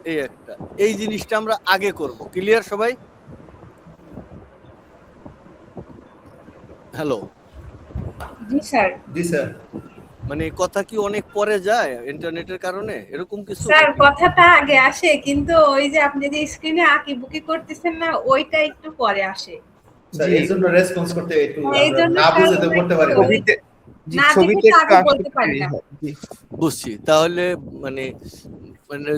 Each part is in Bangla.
এই একটা, এই জিনিসটা আমরা আগে করব। ক্লিয়ার সবাই? হ্যালো, জি স্যার। জি স্যার। মানে কথা কি অনেক পরে যায় ইন্টারনেটের কারণে এরকম কিছু? স্যার কথাটা আগে আসে, কিন্তু ওই যে আপনি যে স্ক্রিনে আঁকিবুকি করতেছেন না, ওইটা একটু পরে আসে। স্যার এই জন্য রেসপন্স করতে একটু এই জন্য না বুঝে তো করতে পারি না। ছবিতে জি, না দেখে ছবিতে তো একটু আগে আসতে বলতে পারি না। জি। বুঝছি। তাহলে মানে মানে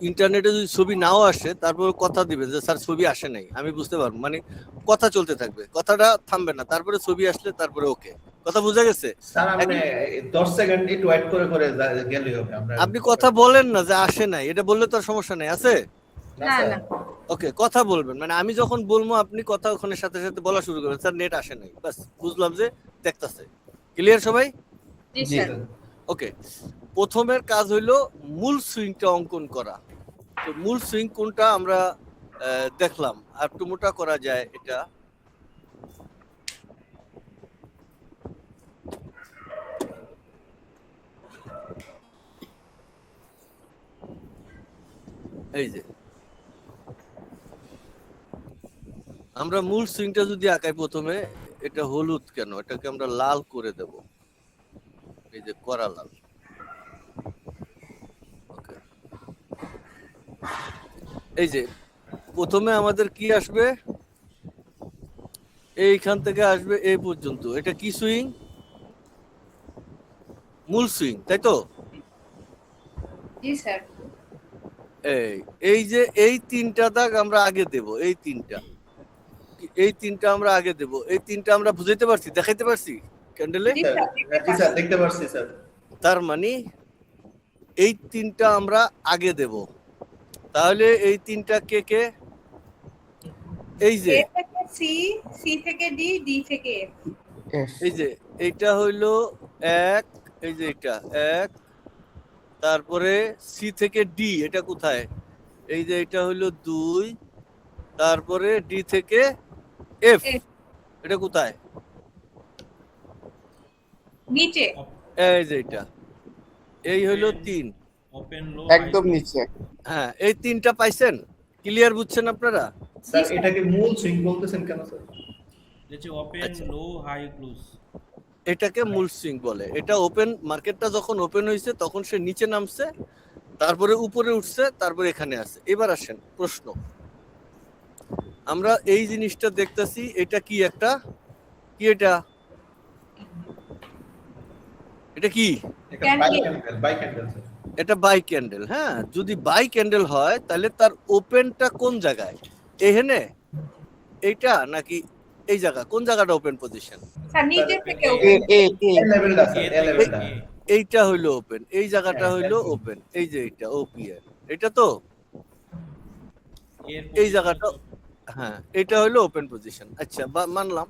ইন্টারনেটে যদি ছবি নাও আসে তারপর কথা দিবেন যে স্যার ছবি আসে নাই, আমি বুঝতে পারবো, মানে কথা চলতে থাকবে, কথাটা থামবে না, তারপরে ছবি আসলে তারপরে ওকে। কথা বুঝা গেছে? স্যার আপনি 10 সেকেন্ড একটু ওয়েট করে করে গেলেই হবে। আমরা আপনি কথা বলেন না যে আসে নাই, এটা বললে তো আর সমস্যা নাই, আছে? না না ওকে, কথা বলবেন, মানে আমি যখন বলবো আপনি কথা ওখানে সাথে সাথে বলা শুরু করবেন, স্যার নেট আসে নাই, বাস বুঝলাম যে দেখতাছে। ক্লিয়ার সবাই? জি স্যার। ওকে, প্রথমের কাজ হইলো মূল সুইংটা অঙ্কন করা। তো মূল সুইং কোনটা আমরা দেখলাম, আর একটু মোটা করা যায় এটা। এই যে আমরা মূল সুইংটা যদি আঁকাই প্রথমে, এটা হলুদ কেন, এটাকে আমরা লাল করে দেব, এই যে করা লাল। ওকে, এই যে প্রথমে আমাদের কি আসবে, এইখান থেকে আসবে এই পর্যন্ত, এটা কি সুইং? মূল সুইং, তাই তো? জি স্যার। এই যে এই তিনটা দাগ আমরা আগে দেব, এই তিনটা আমরা আগে দেব, এই তিনটা আমরা বুঝাইতে পারছি, দেখাইতে পারছি ক্যান্ডেলে? জি স্যার, দেখতে পারছি স্যার। তার মানে এই তিনটা আমরা আগে দেব। তাহলে এই তিনটা কে কে? এই যে এ থেকে সি, সি থেকে ডি, ডি থেকে এফ। এই যে এইটা হইলো এক, এই যে এটা এক, তারপরে সি থেকে ডি, এটা কোথায়? এই যে এটা হইলো দুই, তারপরে ডি থেকে এফ, এটা কোথায়? নিচে। এই যে এটা, এই হইলো তিন, একদম নিচে। হ্যাঁ এই তিনটা পাইছেন? ক্লিয়ার বুঝছেন আপনারা? স্যার এটাকে মূল সুইং বলতেছেন কেন sir? Open low high close, এটাকে মূল সুইং বলে। এটা ওপেন, মার্কেটটা যখন ওপেন হয়েছে তখন সে নিচে নামছে, তারপরে উপরে উঠছে, তারপরে এখানে আছে। এবার আসেন প্রশ্ন, আমরা এই জিনিসটা দেখতেছি, এটা কি একটা, কি এটা, এটা কি? এটা বাই ক্যান্ডেল। হ্যাঁ, যদি বাই ক্যান্ডেল হয় তাহলে তার ওপেনটা কোন জায়গায়? এখানে, এইটা নাকি এই জায়গা? কোন জায়গাটা ওপেন পজিশন? স্যার নিচে থেকে এইটা হইলো ওপেন, এই জায়গাটা হইলো ওপেন, এই যে এটা ওপিএন, এটা তো এই জায়গাটা, হ্যাঁ এটা হইলো ওপেন পজিশন। আচ্ছা মানলাম,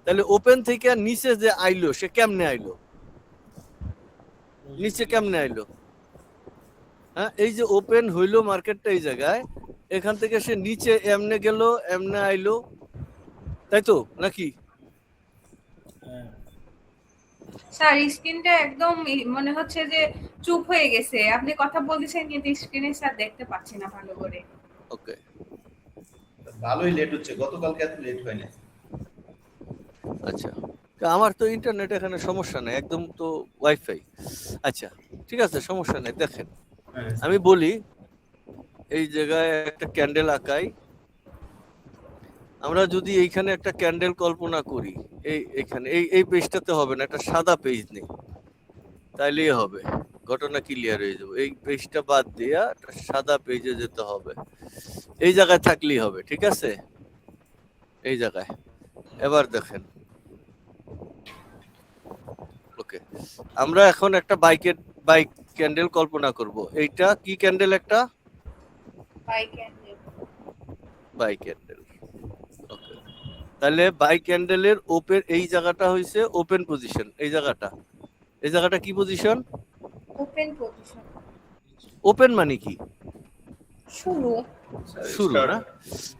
তাহলে ওপেন থেকে নিচে যে আইলো সে কেমনে আইলো, নিচে কেমনে আইলো? হ্যাঁ, এই যে ওপেন হইলো মার্কেটটা এই জায়গায়, এখান থেকে সে নিচে এমনে গেল, এমনে আইলো, তাই তো নাকি? স্যার স্ক্রিনটা একদম মনে হচ্ছে যে চুপ হয়ে গেছে, আপনি কথা বলতেছেন কিন্তু স্ক্রিনে স্যার দেখতে পাচ্ছি না ভালো করে। ওকে, ভালোই লেট হচ্ছে, গতকালকে এত লেট হয় না। আচ্ছা, আমার তো ইন্টারনেট এখানে সমস্যা নেই, একদম তো ওয়াইফাই। আচ্ছা ঠিক আছে, সমস্যা নেই। দেখেন আমি বলি, এই জায়গায় একটা ক্যান্ডেল আঁকাই, আমরা যদি এইখানে একটা ক্যান্ডেল কল্পনা করি, এইখানে এই পেজটাতে হবে না, একটা সাদা পেজ নেই, তাইলেই হবে, ঘটনা ক্লিয়ার হয়ে যাবে। এই পেজটা বাদ দিয়া সাদা পেজে যেতে হবে, এই জায়গায় থাকলেই হবে, ঠিক আছে? এই জায়গায় এবার দেখেন, ওকে, আমরা এখন একটা বাইক ক্যান্ডেল কল্পনা করব। এইটা কি ক্যান্ডেল? একটা বাই ক্যান্ডেল। ওকে, তাহলে বাই ক্যান্ডেলের ওপেন এই জায়গাটা হইছে ওপেন পজিশন, এই জায়গাটা কি পজিশন? Open position. ওপেন মানে কি? শুরু না?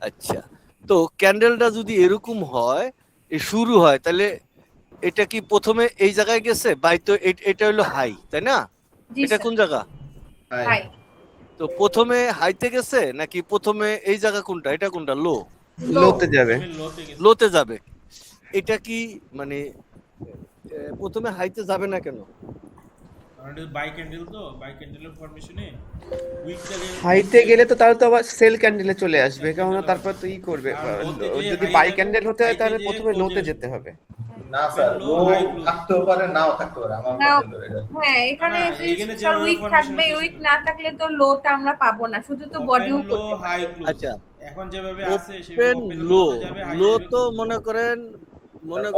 আচ্ছা, তো ক্যান্ডেলটা যদি এরকম হয়, এই শুরু হয়, তাহলে এটা কি প্রথমে এই জায়গায় গেছে? বাই তো এটা হলো হাই, তাই না? এটা কোন জায়গা? হাই। তো প্রথমে হাইতে গেছে নাকি প্রথমে এই জায়গা কোনটা, এটা কোনটা লো? লোতে যাবে। তুমি লোতে গেছে। লোতে যাবে। এটা কি মানে প্রথমে হাইতে যাবে না কেন? কারণ এটা বাই ক্যান্ডেল, তো বাই ক্যান্ডেলের ফরমেশনে উইকটাকে হাইতে গেলে তো তাহলে তো আবার সেল ক্যান্ডেলে চলে আসবে, কারণ তারপর তো ই করবে। আর লোতে যে যদি high বাই যাবে, ক্যান্ডেল হতে হয় তাহলে high তে প্রথমে যে লোতে close যেতে হবে। না স্যার, Open, লো low, high, close। থাকতেও পারে নাও থাকতে পারে, আমার নাও। কথা হলো এটা। হ্যাঁ, এখানে না, এখানে স্যার যেভাবে উইক formation থাকবে, হচ্ছে উইক সেটা- না থাকলে তো লোটা আমরা পাবো না, শুধু তো বডিও ওপেন লো করতে হাই পারবে। ক্লোজ। আচ্ছা, এখন যেভাবে আছে সেভাবে ওপেন ওপেন লো, লোতে যাবে, হাই লো যাবে তো close মনে যাবে। করেন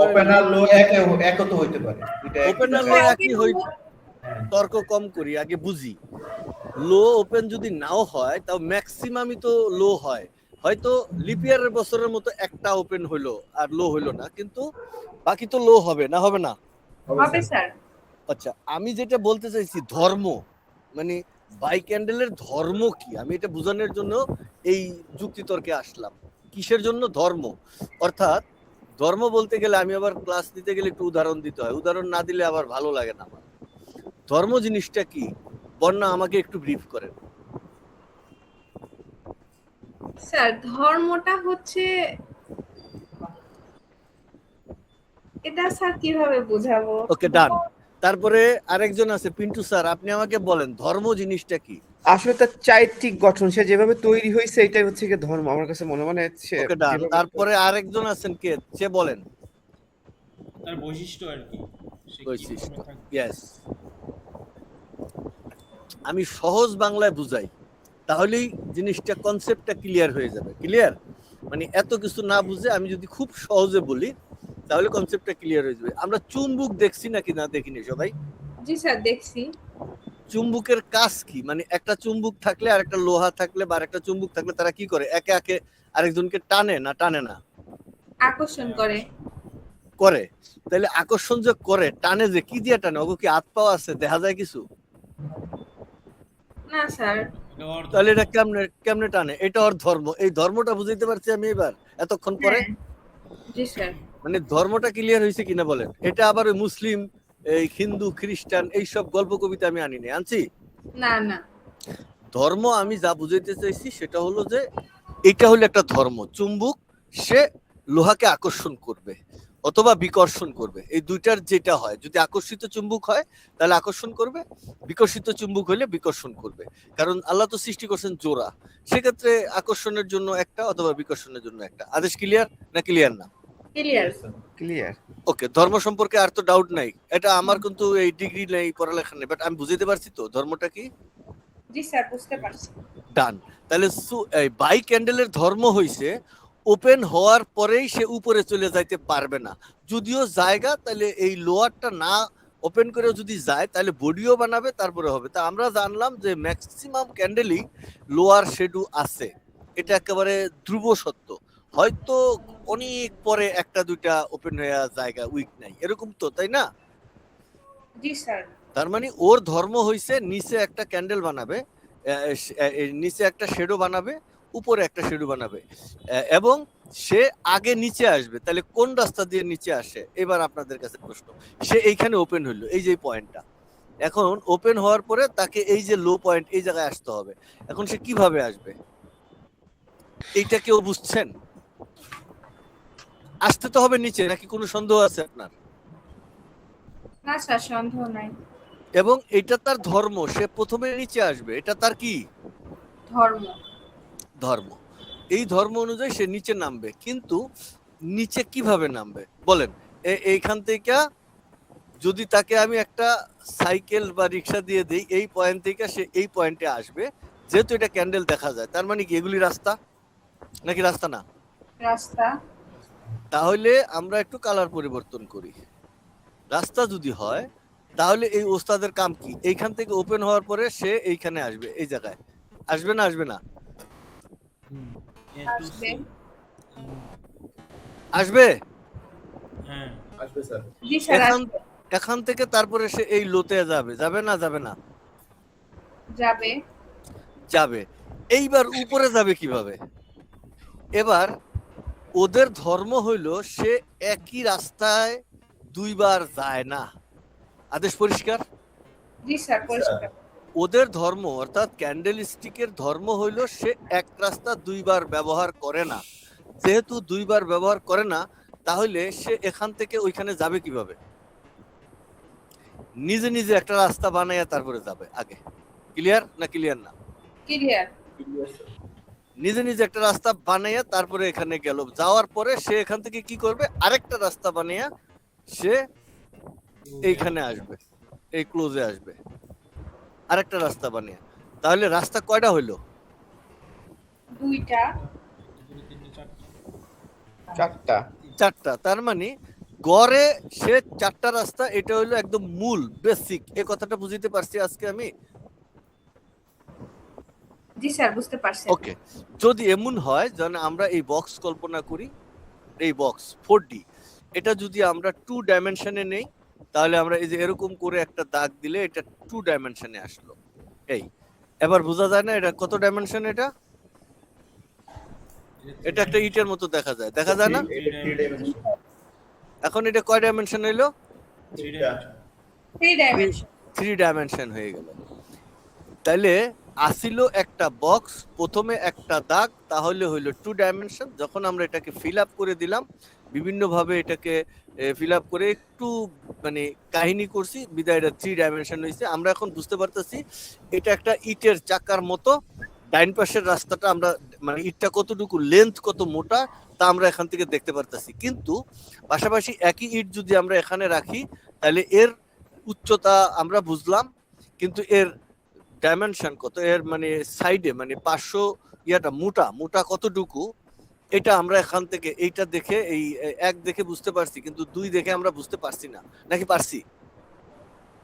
ওপেন আর লো একও তো হইতে পারে, দুইটা একই ওপেন আর লো জায়গায়। হ্যাঁ, একই কিন্তু হই, তর্ক কম করি, আগে বুঝি। লো ওপেন যদি নাও হয় তাও ম্যাক্সিমামই তো লো হয়। হয়তো লিপিয়ারের বছরের মতো একটা ওপেন হইলো আর লো হইলো না, কিন্তু বাকি তো লো হবে না, হবে না? হবে স্যার। আচ্ছা, আমি যেটা বলতে চাইছি ধর্ম, মানে বাই ক্যান্ডেলের ধর্ম কি, আমি এটা বোঝানোর জন্য এই যুক্তিতর্কে আসলাম। কিসের জন্য ধর্ম? অর্থাৎ ধর্ম বলতে গেলে আমি আবার ক্লাস নিতে গেলে একটু উদাহরণ দিতে হয়, উদাহরণ না দিলে আবার ভালো লাগে না আমার। ধর্ম জিনিসটা কি বন্যা আমাকে একটু ব্রিফ করেন। স্যার ধর্মটা হচ্ছে, এটা স্যার কিভাবে বোঝাবো? ওকে, ডান। তারপরে আরেকজন আছে পিন্টু স্যার, আপনি আমাকে বলেন ধর্ম জিনিসটা কি? আসলে তার চারিত্রিক গঠন, সে যেভাবে তৈরি হয়েছে এটাই হচ্ছে কি ধর্ম, আমার কাছে মনে হচ্ছে। ওকে, ডান। যেভাবে তারপরে আরেকজন আছেন কে, সে বলেন তার বৈশিষ্ট্য আর কি, সে কি বৈশিষ্ট্য। form এ থাকবে। ইয়েস, আমি সহজ বাংলায় বুঝাই, তাহলেই জিনিসটা কনসেপ্টটা ক্লিয়ার হয়ে যাবে। ক্লিয়ার মানে এত কিছু না বুঝে আমি যদি খুব সহজে বলি তাহলে কনসেপ্টটা ক্লিয়ার হয়ে যাবে। আমরা চুম্বক দেখছি নাকি না দেখিনি সবাই? জি স্যার, দেখছি। চুম্বকের কাজ কি? মানে একটা চুম্বক থাকলে আর একটা লোহা থাকলে বা একটা চুম্বক থাকলে তারা কি করে, একে একে আরেকজনকে টানে না টানে না? আকর্ষণ করে। করে। তাহলে আকর্ষণ যে করে, টানে যে কি দিয়ে টানে? ওগো কি হাত পাওয়া আছে, দেখা যায় কিছু? না স্যার। এটা ওর তাহলে ধর্ম। এটা কেমনে কেমনে টানে? এটা ওর ধর্ম। এই ধর্মটা বুঝাইতে পারছি আমি এবার এতক্ষণ পরে? হ্যাঁ, জি স্যার। মানে ধর্মটা ক্লিয়ার হয়েছে কিনা বলেন? এটা আবার ওই মুসলিম, এই হিন্দু, খ্রিস্টান এইসব গল্প কবিতা আমি আনিনি, আনছি? না না, ধর্ম আমি যা বুঝাইতে চাইছি সেটা হলো যে এটা হলো একটা ধর্ম। চুম্বক সে লোহাকে আকর্ষণ করবে অথবা বিকর্ষণ করবে, এই দুইটার যেটা হয়। যদি আকর্ষিত চুম্বক হয় তাহলে আকর্ষণ করবে, বিকর্ষিত চুম্বক হলে বিকর্ষণ করবে। কারণ আল্লাহ তো সৃষ্টি করছেন জোড়া, সেক্ষেত্রে আকর্ষণের জন্য একটা অথবা বিকর্ষণের জন্য একটা। আদেশ ক্লিয়ার না ক্লিয়ার না? ক্লিয়ার। ক্লিয়ার। ওকে, ধর্ম সম্পর্কে আর তো ডাউট নাই। এটা আমার কিন্তু এই ডিগ্রি নেই, পড়ালেখা নেই, বাট আমি বুঝাইতে পারছি তো ধর্মটা কি। জি স্যার, বুঝতে পারছি। ডান। তাহলে এই বাই ক্যান্ডেলের ধর্ম হইছে ওপেন হওয়ার পরেই সে উপরে চলে যাইতে পারবে না। যদিও জায়গা, তাহলে এই লোয়ারটা না ওপেন করে যদি যায় তাহলে বডিও বানাবে, তারপরে হবে। তা আমরা জানলাম যে ম্যাক্সিমাম ক্যান্ডেলই লোয়ার শেডু আছে, এটা একেবারে ধ্রুব সত্য। হয়তো অনেক পরে একটা দুইটা ওপেন হয়ে জায়গা উইক নাই, এরকম তো, তাই না? জি স্যার। তার মানে ওর ধর্ম হইছে নিচে একটা ক্যান্ডেল বানাবে, নিচে একটা শেডো বানাবে, উপরে একটা শেডো বানাবে, এবং সে আগে নিচে আসবে। তাহলে কোন রাস্তা দিয়ে নিচে আসে? এবার আপনাদের কাছে প্রশ্ন। সে এইখানে ওপেন হইলো, এই যে পয়েন্টটা। এখন ওপেন হওয়ার পরে তাকে এই যে লো পয়েন্ট, এই জায়গায় আসতে হবে। এখন সে কিভাবে আসবে? এইটা কেউ বুঝছেন? আসতে তো হবে নিচে, নাকি কোনো সন্দেহ আছে আপনার? না স্যার, সন্দেহ নাই। এবং এটা তার ধর্ম, সে প্রথমে নিচে আসবে, এটা তার কি ধর্ম। ধর্ম। এই ধর্ম অনুযায়ী সে নিচে নামবে, কিন্তু নিচে কিভাবে নামবে বলেন? এইখান থেকে যদি তাকে আমি একটা সাইকেল বা রিক্সা দিয়ে দিই, এই পয়েন্ট থেকে সে এই পয়েন্টে আসবে। যেহেতু এটা ক্যান্ডেল দেখা যায়, তার মানে কি এগুলি রাস্তা নাকি রাস্তা না? রাস্তা। তাহলে আমরা একটু কালার পরিবর্তন করি। রাস্তা যদি হয় তাহলে এই ওস্তাদের কাম কি? এইখান থেকে ওপেন হওয়ার পরে সে এইখানে আসবে, এই জায়গায় আসবে না আসবে না? আসবে। আসবে। হ্যাঁ, আসবে স্যার। জি স্যার, এখান আসবে। এখান থেকে তারপরে সে এই লোতে যাবে, যাবে না যাবে না? যাবে। যাবে। এইবার উপরে যাবে কিভাবে? এবার ওদের ধর্ম হইল সে একই রাস্তায় দুইবার যায় না। আদেশ পরিষ্কার? জি স্যার, পরিষ্কার। ওদের ধর্ম অর্থাৎ ক্যান্ডেল স্টিকের ধর্ম হইল সে এক রাস্তা দুইবার ব্যবহার করে না। যেহেতু দুইবার ব্যবহার করে না, তাহলে সে এখান থেকে ওইখানে যাবে কিভাবে? নিজে নিজে একটা রাস্তা বানাইয়া তারপরে যাবে আগে। ক্লিয়ার না ক্লিয়ার না? ক্লিয়ার। নিজে নিজে একটা রাস্তা বানাইয়া তারপরে এখানে গেল, যাওয়ার পরে সে এখান থেকে কি করবে, আরেকটা রাস্তা বানাইয়া সে এইখানে আসবে, এই ক্লোজে আসবে আরেকটা রাস্তা বানিয়ে। তাহলে রাস্তা কয়টা হইলো? দুইটা। চারটা। চারটা। তার মানে গড়ে সে চারটা রাস্তা, এটা হইলো একদম মূল বেসিক। এই কথাটা বুঝতে পারছি আজকে আমি? জি স্যার, বুঝতে পারছেন। ওকে, যদি এমন হয় যেন আমরা এই বক্স কল্পনা করি, এই বক্স 4D, এটা যদি আমরা 2 ডাইমেনশনে নেই, তাহলে আমরা এই যে এরকম করে একটা দাগ দিলে এটা 2 ডাইমেনশনে আসলো। এই এবার বোঝা যায় না এটা কত ডাইমেনশন? এটা এটা একটা ইটের মতো দেখা যায়, দেখা যায় না? এটা 3 ডাইমেনশন। এখন এটা কয় ডাইমেনশন হইলো? 3 ডাইমেনশন। 3 ডাইমেনশন। 3 ডাইমেনশন হয়ে গেল। তাইলে আসিল একটা বক্স, প্রথমে একটা দাগ, তাহলে হইলো 2 ডাইমেনশন। যখন আমরা এটাকে ফিল আপ করে দিলাম, বিভিন্ন ভাবে এটাকে ফিল আপ করে একটু মানে কাহিনী করছি, বিদায় এটা 3 ডাইমেনশন হয়েছে। আমরা এখন বুঝতে পারতেছি এটা একটা ইটের চাকার মতো। ডাইন পাশের রাস্তাটা আমরা মানে ইটটা কতটুকু লেন্থ, কত মোটা, তা আমরা এখান থেকে দেখতে পারতেছি। কিন্তু পাশাপাশি একই ইট যদি আমরা এখানে রাখি, তাহলে এর উচ্চতা আমরা বুঝলাম, কিন্তু এর ডাইমেনশন কত, এর মানে সাইডে মানে 500 ইয়াটা মোটা কতটুকু, এটা আমরা এখান থেকে এইটা দেখে এই এক দেখে বুঝতে পারছি, কিন্তু 2 দেখে আমরা বুঝতে পারছি না, নাকি পারছি?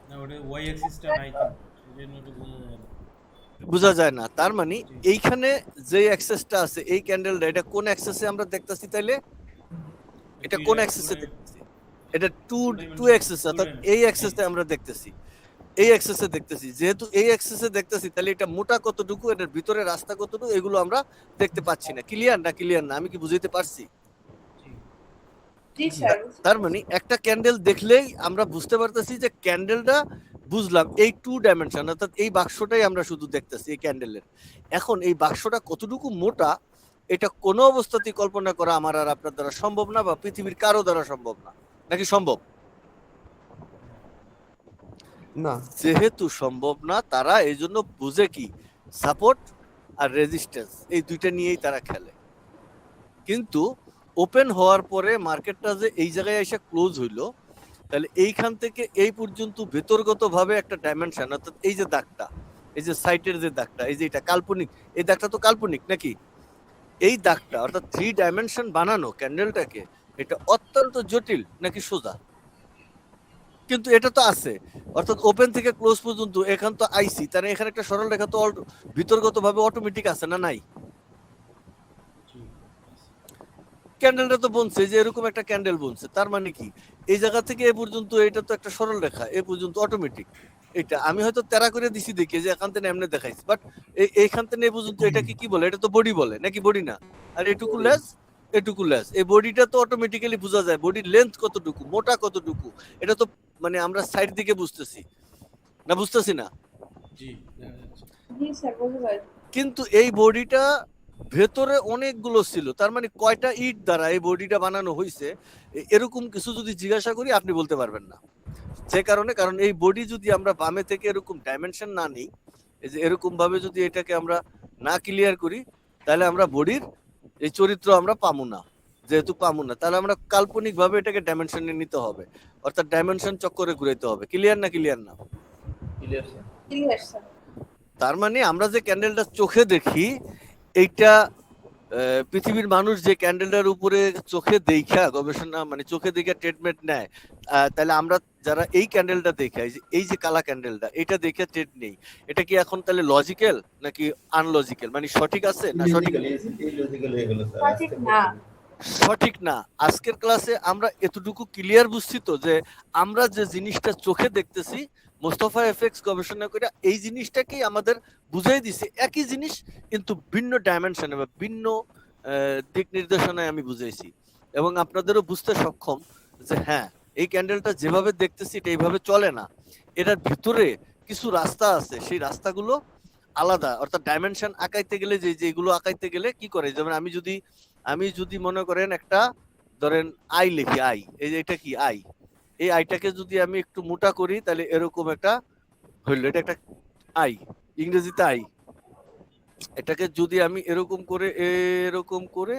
না, ওটা ওয়াই অ্যাক্সিসটা নাই তো, সেজন্য ওটা বোঝা যায় না। বোঝা যায় না। তার মানে এইখানে যে অ্যাক্সেসটা আছে এই ক্যান্ডেলটা, এটা কোন অ্যাক্সেসে আমরা দেখতেছি? তাইলে এটা কোন অ্যাক্সেসে দেখতেছি? এটা 2 অ্যাক্সেস, অর্থাৎ এই অ্যাক্সেসে আমরা দেখতেছি, এই অ্যাক্সেসে দেখতেছি। যেহেতু এই অ্যাক্সেসে দেখতেছি, তাহলে এটা মোটা কতটুকু, এটার ভিতরে রাস্তা কতটুকু, এগুলো আমরা দেখতে পাচ্ছি না। ক্লিয়ার না ক্লিয়ার না? আমি কি বুঝাইতে পারছি? জি স্যার। তার মানে একটা ক্যান্ডেল দেখলেই আমরা বুঝতে পারতেছি যে ক্যান্ডেলটা বুঝলাম এই 2 ডাইমেনশন, অর্থাৎ এই বাক্সটাই আমরা শুধু দেখতেছি এই ক্যান্ডেলের। এখন এই বাক্সটা কতটুকু মোটা, এটা কোনো অবস্থাতেই কল্পনা করা আমার আর আপনার দ্বারা সম্ভব না, বা পৃথিবীর কারো দ্বারা সম্ভব না। নাকি সম্ভব? না। যেহেতু সম্ভব না, তারা এই জন্য বুঝে কি, সাপোর্ট আর রেজিস্ট্যান্স, এই দুইটা নিয়েই তারা খেলে। কিন্তু ওপেন হওয়ার পরে মার্কেটটা যে এই জায়গায় এসে ক্লোজ হইলো, তাহলে এইখান থেকে এই পর্যন্ত ভেতরগতভাবে একটা ডাইমেনশন, অর্থাৎ এই যে দাগটা, এই যে সাইটের যে দাগটা, এই যে এটা কাল্পনিক, এই দাগটা তো কাল্পনিক নাকি? এই দাগটা অর্থাৎ 3 ডাইমেনশন বানানো ক্যান্ডেলটাকে, এটা অত্যন্ত জটিল নাকি সোজা? কিন্তু এটা তো আছে, অর্থাৎ ওপেন থেকে ক্লোজ পর্যন্ত এখান তো আইসি, তাহলে এখানে একটা সরল রেখা তো ভিতরগতভাবে অটোমেটিক আছে না নাই? ক্যান্ডেলটা তো বলছে যে এরকম একটা ক্যান্ডেল বলছে, তার মানে কি এই জায়গা থেকে এ পর্যন্ত এটা তো একটা সরল রেখা, এ পর্যন্ত অটোমেটিক। এটা আমি হয়তো তেরা করে দিছি দেখি যে এখান থেকে এমনি দেখাইছি, বাট এইখান থেকে এ পর্যন্ত এটাকে কি বলে? এটা তো বডি বলে নাকি? বডি না, আর এটুকু লেস, এটুকু লেস। এই বডিটা তো অটোমেটিক্যালি বোঝা যায়, বডির লেন্থ কতটুকু, মোটা কতটুকু, এটা তো মানে আমরা সাইড দিকে বুঝতেছি না, বুঝতেছি না? জি, দেখা যাচ্ছে। জি স্যার, বুঝতে পারছি। কিন্তু এই বডিটা ভেতরে অনেকগুলো ছিল, তার মানে কয়টা ইট দ্বারা এই বডিটা বানানো হয়েছে, এরকম কিছু যদি জিজ্ঞাসা করি আপনি বলতে পারবেন না। যে কারণে, কারণ এই বডি যদি আমরা বামে থেকে এরকম ডাইমেনশন না নিই, এই যে এরকম ভাবে যদি এটাকে আমরা না ক্লিয়ার করি, তাহলে আমরা বডির এই চরিত্র আমরা পাবো না। যেহেতু পাবো না, তাহলে আমরা কাল্পনিক ভাবে এটাকে ডাইমেনশনে নিতে হবে, অর্থাৎ ডাইমেনশন চক্করে ঘুরাইতে হবে। ক্লিয়ার না ক্লিয়ার না? Clear sir. Clear sir. তার মানে আমরা যে ক্যান্ডেলটা চোখে দেখি, এইটা পৃথিবীর মানুষ যে ক্যান্ডেলটার উপরে চোখে দেখা গবেষণা মানে চোখে দেখে ট্রিটমেন্ট নেয়, তাহলে আমরা যারা এই ক্যান্ডেলটা দেখে, এই যে কালা ক্যান্ডেলটা, এটা দেখে ট্রেড নেই, এটা কি এখন তাহলে লজিক্যাল নাকি আনলজিক্যাল, মানে সঠিক আছে না সঠিক? ইললজিক্যাল হয়ে গেল স্যার। সঠিক না। সঠিক না। আজকের ক্লাসে আমরা এতটুকু ক্লিয়ার বুঝছি তো যে আমরা যে জিনিসটা চোখে দেখতেছি, মোস্তফা এফএক্স গবেষণা করে এই জিনিসটাকেই আমাদের বুঝাই দিছে, একই জিনিস কিন্তু ভিন্ন ডাইমেনশনে বা ভিন্ন দিক নির্দেশনায় আমি বুঝাইছি, এবং আপনাদেরও বুঝতে সক্ষম যে হ্যাঁ, এই ক্যান্ডেলটা যেভাবে দেখতেছি এটা এইভাবে চলে না, এটার ভিতরে কিছু রাস্তা আছে, সেই রাস্তাগুলো আলাদা, অর্থাৎ ডাইমেনশন আঁকাইতে গেলে যেগুলো আঁকাইতে গেলে কি করে, যেমন আমি যদি মনে করেন একটা ধরেন আই লিখি, আই, এই যে এটা কি আই, এই আইটাকে যদি আমি একটু মোটা করি তাহলে এরকম একটা হইলো, এটা একটা আই, ইংরেজিতে আই। এটাকে যদি আমি এরকম করে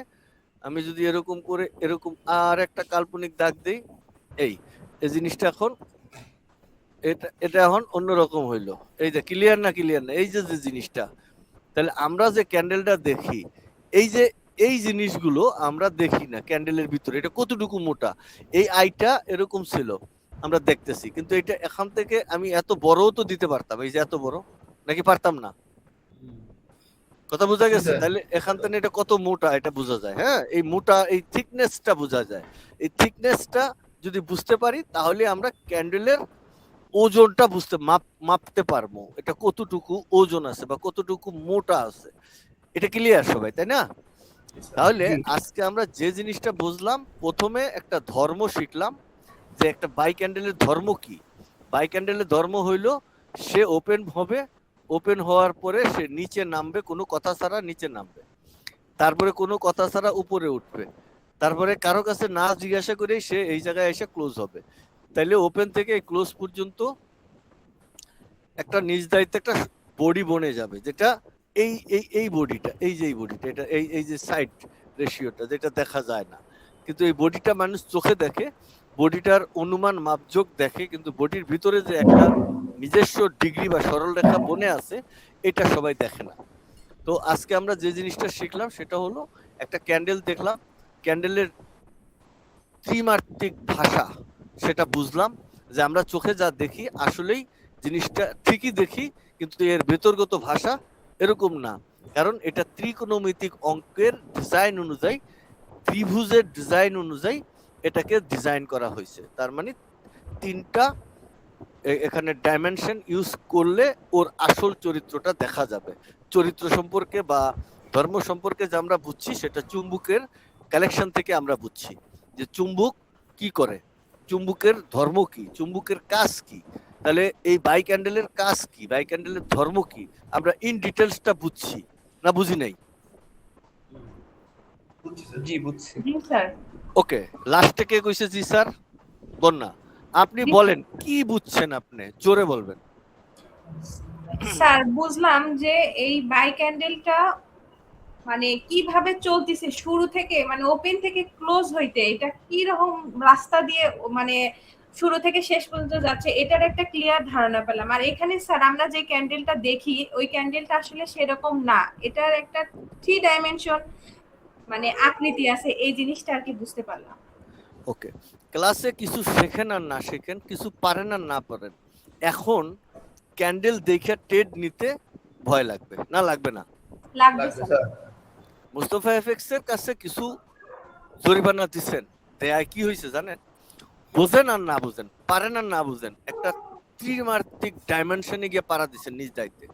আমি যদি এরকম করে এরকম আর একটা কাল্পনিক দাগ দেই, এই এই জিনিসটা এখন এটা এখন অন্যরকম হইলো। এই যে ক্লিয়ার না, এই যে জিনিসটা, তাহলে আমরা যে ক্যান্ডেলটা দেখি, এই জিনিসগুলো আমরা দেখি না ক্যান্ডেলের ভিতরে এটা কতটুকু মোটা। এই আইটা এরকম ছিল, আমরা দেখতেছি, কিন্তু এটা এখান থেকে আমি এত বড়ও তো দিতে পারতাম, এই যে এত বড়, নাকি পারতাম না? কথা বোঝা গেছে? তাহলে এখান থেকে এটা কত মোটা এটা বোঝা যায়। হ্যাঁ, এই মোটা, এই থিকনেসটা বোঝা যায়। এই থিকনেসটা যদি বুঝতে পারি তাহলে আমরা ক্যান্ডেলের ওজনটা মাপতে পারবো, এটা কতটুকু ওজন আছে বা কতটুকু মোটা আছে। এটা ক্লিয়ার সবাই, তাই না? তাহলে আজকে আমরা যে জিনিসটা বুঝলাম, প্রথমে একটা ধর্ম শিখলাম যে একটা বাই ক্যান্ডেলের ধর্ম কি। বাই ক্যান্ডেলের ধর্ম হইলো সে ওপেন হবে, ওপেন হওয়ার পরে সে নিচে নামবে, কোনো কথা ছাড়া নিচে নামবে, তারপরে কোনো কথা ছাড়া উপরে উঠবে, তারপরে কারো কাছে না জিজ্ঞাসা করেই সে এই জায়গায় এসে ক্লোজ হবে। তাইলে ওপেন থেকে ক্লোজ পর্যন্ত একটা নিজ দায়িত্বে একটা বডি বনে যাবে, যেটা এই বডিটা, এটা এই যে সাইড রেশিওটা যেটা দেখা যায় না, কিন্তু এই বডিটা মানুষ চোখে দেখে, বডিটার অনুমান মাপযোগ দেখে, কিন্তু বডির ভিতরে যে একটা নিজস্ব ডিগ্রি বা সরল রেখা বনে আছে এটা সবাই দেখে না। তো আজকে আমরা যে জিনিসটা শিখলাম সেটা হলো একটা ক্যান্ডেল দেখলাম, ক্যান্ডেলের ত্রিমাত্রিক ভাষা সেটা বুঝলাম, যে আমরা চোখে যা দেখি আসলেই জিনিসটা ঠিকই দেখি, কিন্তু এর ভেতরগত ভাষা এরকম না, কারণ এটা ত্রিকোণমিতিক অঙ্কের ডিজাইন অনুযায়ী, ত্রিভুজের ডিজাইন অনুযায়ী এটাকে ডিজাইন করা হয়েছে। তার মানে তিনটা এখানে ডাইমেনশন ইউজ করলে ওর আসল চরিত্রটা দেখা যাবে। চরিত্র সম্পর্কে বা ধর্ম সম্পর্কে যে আমরা বুঝছি সেটা চুম্বকের কালেকশন থেকে আমরা বুঝছি, যে চুম্বক কি করে, চুম্বকের ধর্ম কি, চুম্বকের কাজ কি। তাহলে এই বাই ক্যান্ডেলের কাজ কি, বাই ক্যান্ডেলের ধর্ম কি, আমরা ইন ডিটেলসটা বুঝছি না বুঝি নাই? জি বুঝছি। জি স্যার। ওকে, লাস্টে কে কইছে জি স্যার? বন্যা, আপনি বলেন কি বুঝছেন, আপনি জোরে বলবেন। স্যার বুঝলাম যে এই বাই ক্যান্ডেলটা মানে কিভাবে চলতেছে শুরু থেকে, মানে ওপেন থেকে ক্লোজ হইতে, এটা কি রকম রাস্তা দিয়ে মানে শুরু থেকে শেষ পর্যন্ত যাচ্ছে, এটার একটা ক্লিয়ার ধারণা পেলাম। আর এখানে স্যার আমরা যে ক্যান্ডেলটা দেখি ওই ক্যান্ডেলটা আসলে সেরকম না, এটার একটা 3 ডাইমেনশন মানে আকৃতি আছে, এই জিনিসটা আর কি বুঝতে পারলাম। ওকে, ক্লাসে কিছু শেখেন আর না শেখেন, কিছু পারেন আর না পারেন, এখন ক্যান্ডেল দেখে ট্রেড নিতে ভয় লাগবে না, লাগবে না? লাগবে স্যার। মুস্তফা এফএক্স এর কাছে কিছু জরিমানা দিচ্ছেন, দেয় কি হয়েছে জানেন? বুঝেন আর না বুঝেন, পারেন আর না বুঝেন, একটা ত্রিমাত্রিক ডাইমেনশনে গিয়ে পারা দিচ্ছেন নিজ দায়িত্বে।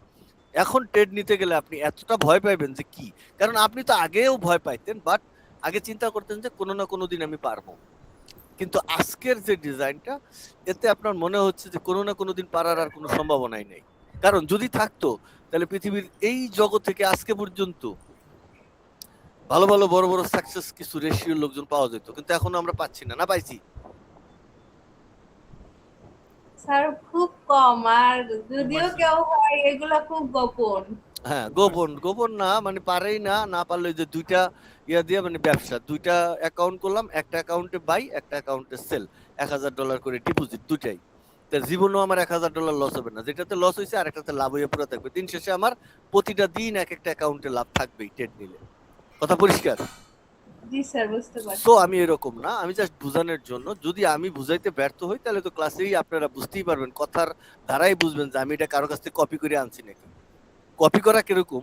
এখন ট্রেড নিতে গেলে আপনি এতটা ভয় পাইবেন যে কি, কারণ আপনি তো আগেও ভয় পাইতেন, বাট আগে চিন্তা করতেন যে কোনো না কোনো দিন আমি পারবো, কিন্তু আজকের যে ডিজাইনটা, এতে আপনার মনে হচ্ছে যে কোনো না কোনো দিন পারার আর কোনো সম্ভাবনাই নেই। কারণ যদি থাকতো তাহলে পৃথিবীর এই জগৎ থেকে আজকে পর্যন্ত ভালো ভালো বড় বড় সাকসেস কিছু রেশিওর লোকজন পাওয়া যেত, কিন্তু এখন আমরা পাচ্ছি না, না পাইছি? স্যার খুব কম, আর যদিও কেউ হয় এগুলা খুব গোপন। হ্যাঁ, গোপন না, মানে পারেই না, না পারলে যে দুইটা ইয়া দিয়ে মানে ব্যবসা, দুইটা অ্যাকাউন্ট করলাম, একটা অ্যাকাউন্টে বাই, একটা অ্যাকাউন্টে সেল, $1000 করে ডিপোজিট, দুটাই। তার জীবনেও আমার $1000 লস হবে না, যেটাতে লস হয়েছে আর একটাতে লাভ হয়ে পুরো থাকবে। দিন শেষে আমার প্রতিটা দিন এক একটা অ্যাকাউন্টে লাভ থাকবেই ট্রেড নিলে। কথা পরিষ্কার? জি স্যার বুঝতে পারছি। তো আমি এরকম না, আমি জাস্ট বুঝানোর জন্য, যদি আমি বুঝাইতে ব্যর্থ হই তাহলে তো ক্লাসেই আপনারা বুঝতেই পারবেন, কথার ধারাই বুঝবেন যে আমি এটা কারো কাছ থেকে কপি করে আনছি নাকি। কপি করা কিরকম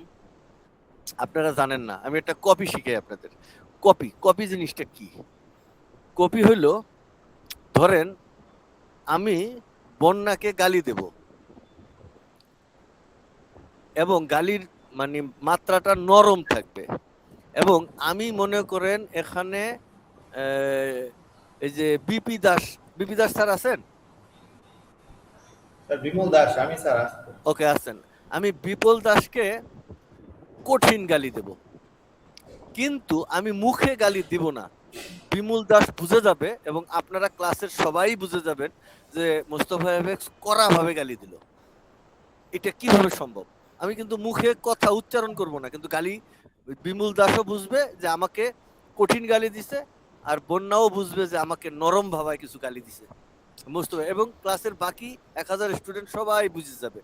আপনারা জানেন না, আমি একটা কপি শিখাই আপনাদের। কপি জিনিসটা কি? কপি হইলো, ধরেন আমি বন্যাকে গালি দেব, এবং গালির মানে মাত্রাটা নরম থাকবে, এবং আমি মনে করেন এখানে এই যে বিপি দাস স্যার আছেন, স্যার বিমল দাস আমি স্যার আসছি। ওকে, আসছেন। আমি বিপুল দাসকে কঠিন গালি দেব, কিন্তু আমি মুখে গালি দিব না। বিমল দাস বুঝে যাবে এবং আপনারা ক্লাসের সবাই বুঝে যাবেন যে মোস্তফা এফএক্স কড়া ভাবে গালি দিল। এটা কিভাবে সম্ভব? আমি কিন্তু মুখে কথা উচ্চারণ করব না, কিন্তু গালি বিমল দাসও বুঝবে যে আমাকে কঠিন গালি দিছে, আর বন্যাও বুঝবে যে আমাকে নরম ভাবায় কিছু গালি দিছে মোস্তফা, এবং ক্লাসের বাকি 1000 স্টুডেন্ট সবাই বুঝে যাবে।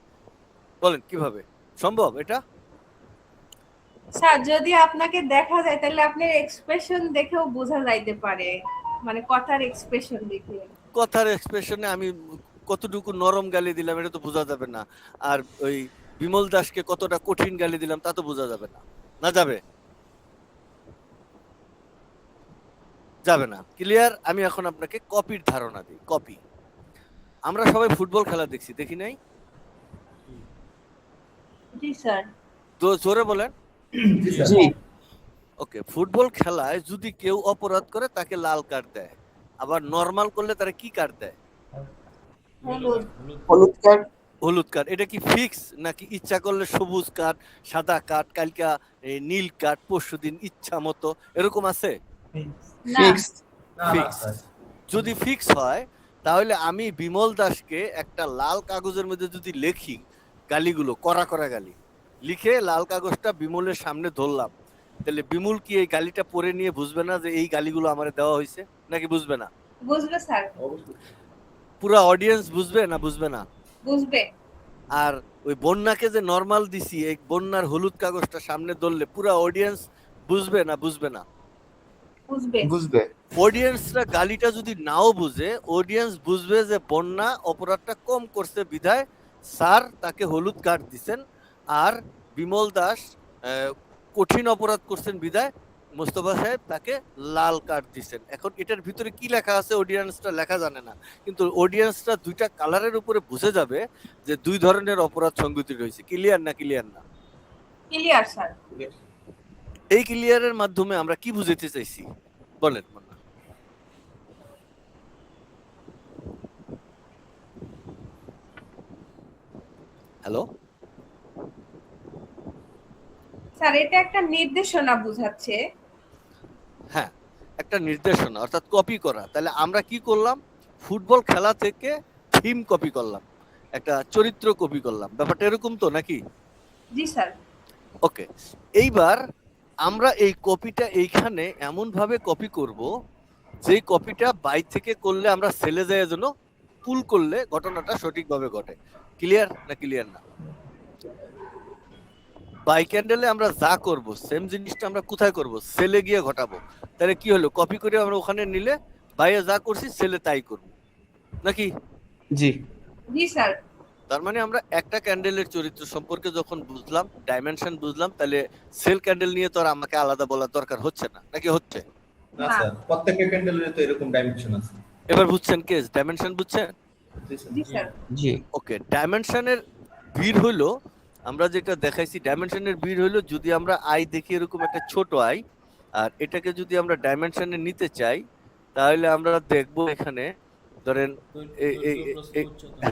বলেন কিভাবে সম্ভব এটা? স্যার যদি আপনাকে দেখা যায় তাহলে আপনার এক্সপ্রেশন দেখেও বোঝা যাইতে পারে, মানে কথার এক্সপ্রেশন দেখে। কথার এক্সপ্রেশনে আমি কতটুকু নরম গালি দিলাম এটা তো বোঝা যাবে না, আর ওই বিমল দাসকে কতটা কঠিন গালি দিলাম তা তো বোঝা যাবে না। না যাবে? যাবে না। ক্লিয়ার? আমি এখন আপনাকে কপির ধারণা দিই। কপি, আমরা সবাই ফুটবল খেলা দেখছি, দেখি নাই? জি স্যার। তো জোরে বলেন। জি স্যার। জি ওকে, ফুটবল খেলায় যদি কেউ অপরাধ করে তাকে লাল কার্ড দেয়, আবার নরমাল করলে তারা কি কার্ড দেয়? হলুদ। হলুদ কার্ড। হলুদ কার্ড। এটা কি ফিক্স নাকি ইচ্ছা করলে সবুজ কার্ড, সাদা কার্ড, কালকা নীল কার্ড, পরশুদিন ইচ্ছা মতো, এরকম আছে? না ফিক্স। না, ফিক্স। স্যার। যদি ফিক্স হয় তাহলে আমি বিমল দাসকে একটা লাল কাগজের মধ্যে যদি লিখি গালিগুলো, কড়া কড়া গালি লিখে লাল কাগজটা বিমলের সামনে ধরলাম, তাহলে বিমল কি এই গালিটা পড়ে নিয়ে বুঝবে না যে এই গালিগুলো আমারে দেওয়া হয়েছে, নাকি বুঝবে না? বুঝবে স্যার, অবশ্যই। পুরা অডিয়েন্স বুঝবে না বুঝবে না? বুঝবে। আর ওই বন্যাকে যে নরমাল দিছি, এই বন্যার হলুদ কাগজটা সামনে ধরলে পুরা অডিয়েন্স বুঝবে না বুঝবে না? বুঝবে। বুঝবে। অডিয়েন্সরা গালিটা যদি নাও বুঝে, অডিয়েন্স বুঝবে যে বন্যা অপরাধটা কম করছে বিধায় স্যার তাকে হলুদ কার্ড দিছেন, আর বিমল দাস কঠিন অপরাধ করছেন বিধায় মোস্তফা সাহেব তাকে লাল কার্ড দিছেন। এখন এটার ভিতরে কি লেখা আছে অডিয়েন্সটা লেখা জানে না, কিন্তু অডিয়েন্সরা দুইটা কালারের উপরে বুঝে যাবে যে দুই ধরনের অপরাধ সংগঠিত হয়েছে। ক্লিয়ার না? ক্লিয়ার না? Clear sir. এই ক্লিয়ারের মাধ্যমে আমরা কি বুঝাতে চাইছি বলেন? হ্যালো, স্যার এটা একটা নির্দেশনা বুঝাচ্ছে। হ্যাঁ, একটা নির্দেশনা, অর্থাৎ কপি করা। তাহলে আমরা কি করলাম? ফুটবল খেলা থেকে থিম কপি করলাম, একটা চরিত্র কপি করলাম। ব্যাপারটা এরকম তো নাকি? জি স্যার। ওকে, এইবার আমরা এই কপিটা এইখানে এমন ভাবে কপি করব যে কপিটা বাইরে থেকে করলে আমরা সেলে যায় যেন পুল করলে ঘটনাটা সঠিকভাবে ঘটে। ক্লিয়ার না? ক্লিয়ার না? বাইক হ্যান্ডেলে আমরা যা করব সেম জিনিসটা আমরা কোথায় করব? সেলে গিয়ে ঘটাবো। তাহলে কি হলো? কপি করে আমরা ওখানে নিলে বাইরে যা করছি সেলে তাই করব, নাকি? জি জি স্যার। তার মানে আমরা একটা ক্যান্ডেলের চরিত্র সম্পর্কে যখন বুঝলাম, ডাইমেনশন বুঝলাম, তাহলে সেল ক্যান্ডেল নিয়ে তো আর আমাকে আলাদা বলার দরকার হচ্ছে না, নাকি হচ্ছে? না স্যার, প্রত্যেকটা ক্যান্ডেলের তো এরকম ডাইমেনশন আছে। এবার বুঝছেন কেস? ডাইমেনশন বুঝছেন? জি স্যার। জি স্যার। জি ওকে, ডাইমেনশনের ভিড় হলো, আমরা যেটা দেখাইছি ডাইমেনশনের ভিড় হলো, যদি আমরা আই দেখি এরকম একটা ছোট আই, আর এটাকে যদি আমরা ডাইমেনশনে নিতে চাই তাহলে আমরা দেখব এখানে ধরেন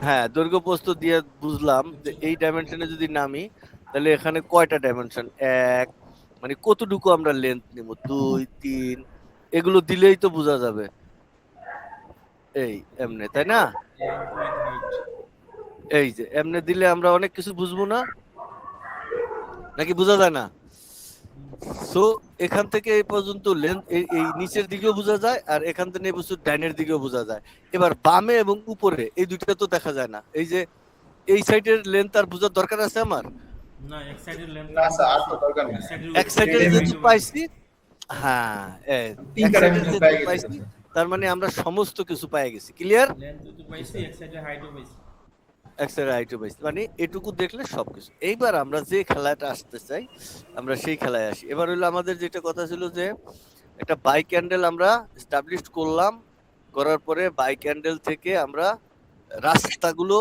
হ্যাঁ দৈর্ঘ্য প্রস্থ দিয়ে বুঝলাম যে এই ডাইমেনশনে যদি নামি তাহলে এখানে কয়টা ডাইমেনশন, এক, মানে কতটুকু আমরা লেন্থ নিব, 2 3, এগুলো দিলেই তো বোঝা যাবে। এই এমনি, তাই না? এই যে এমনি দিলে আমরা অনেক কিছু বুঝবো না, নাকি বোঝা যায় না? সো এখান থেকে এই পর্যন্ত লেন্থ, এই নিচের দিকেও বোঝা যায়, আর এখান থেকে এই বস্তু ডাইনের দিকেও বোঝা যায়। এবার বামে এবং উপরে এই দুইটা তো দেখা যায় না। এই যে এই সাইডের লেন্থ আর বোঝার দরকার আছে আমার? না, এক সাইডের লেন্থ না স্যার, আর তো দরকার নেই। এক সাইডের যেহেতু পাইছি, হ্যাঁ এক সাইডের যেহেতু পাইছি, তার মানে আমরা সমস্ত কিছু পেয়ে গেছি। ক্লিয়ার? লেন্থ তো পাইছি, এক সাইডের হাইটও পাইছি। এক সাইডের হাইটও পাইছি, মানে এটুকু দেখলে সবকিছু। এইবার আমরা যে খেলাটা আসতে চাই আমরা সেই খেলায় আসি। এবার হলো আমাদের যেটা কথা ছিল যে একটা বাইক হ্যান্ডেল আমরা এস্টাবলিশ করলাম, করার পরে বাইক হ্যান্ডেল থেকে আমরা রাস্তাগুলো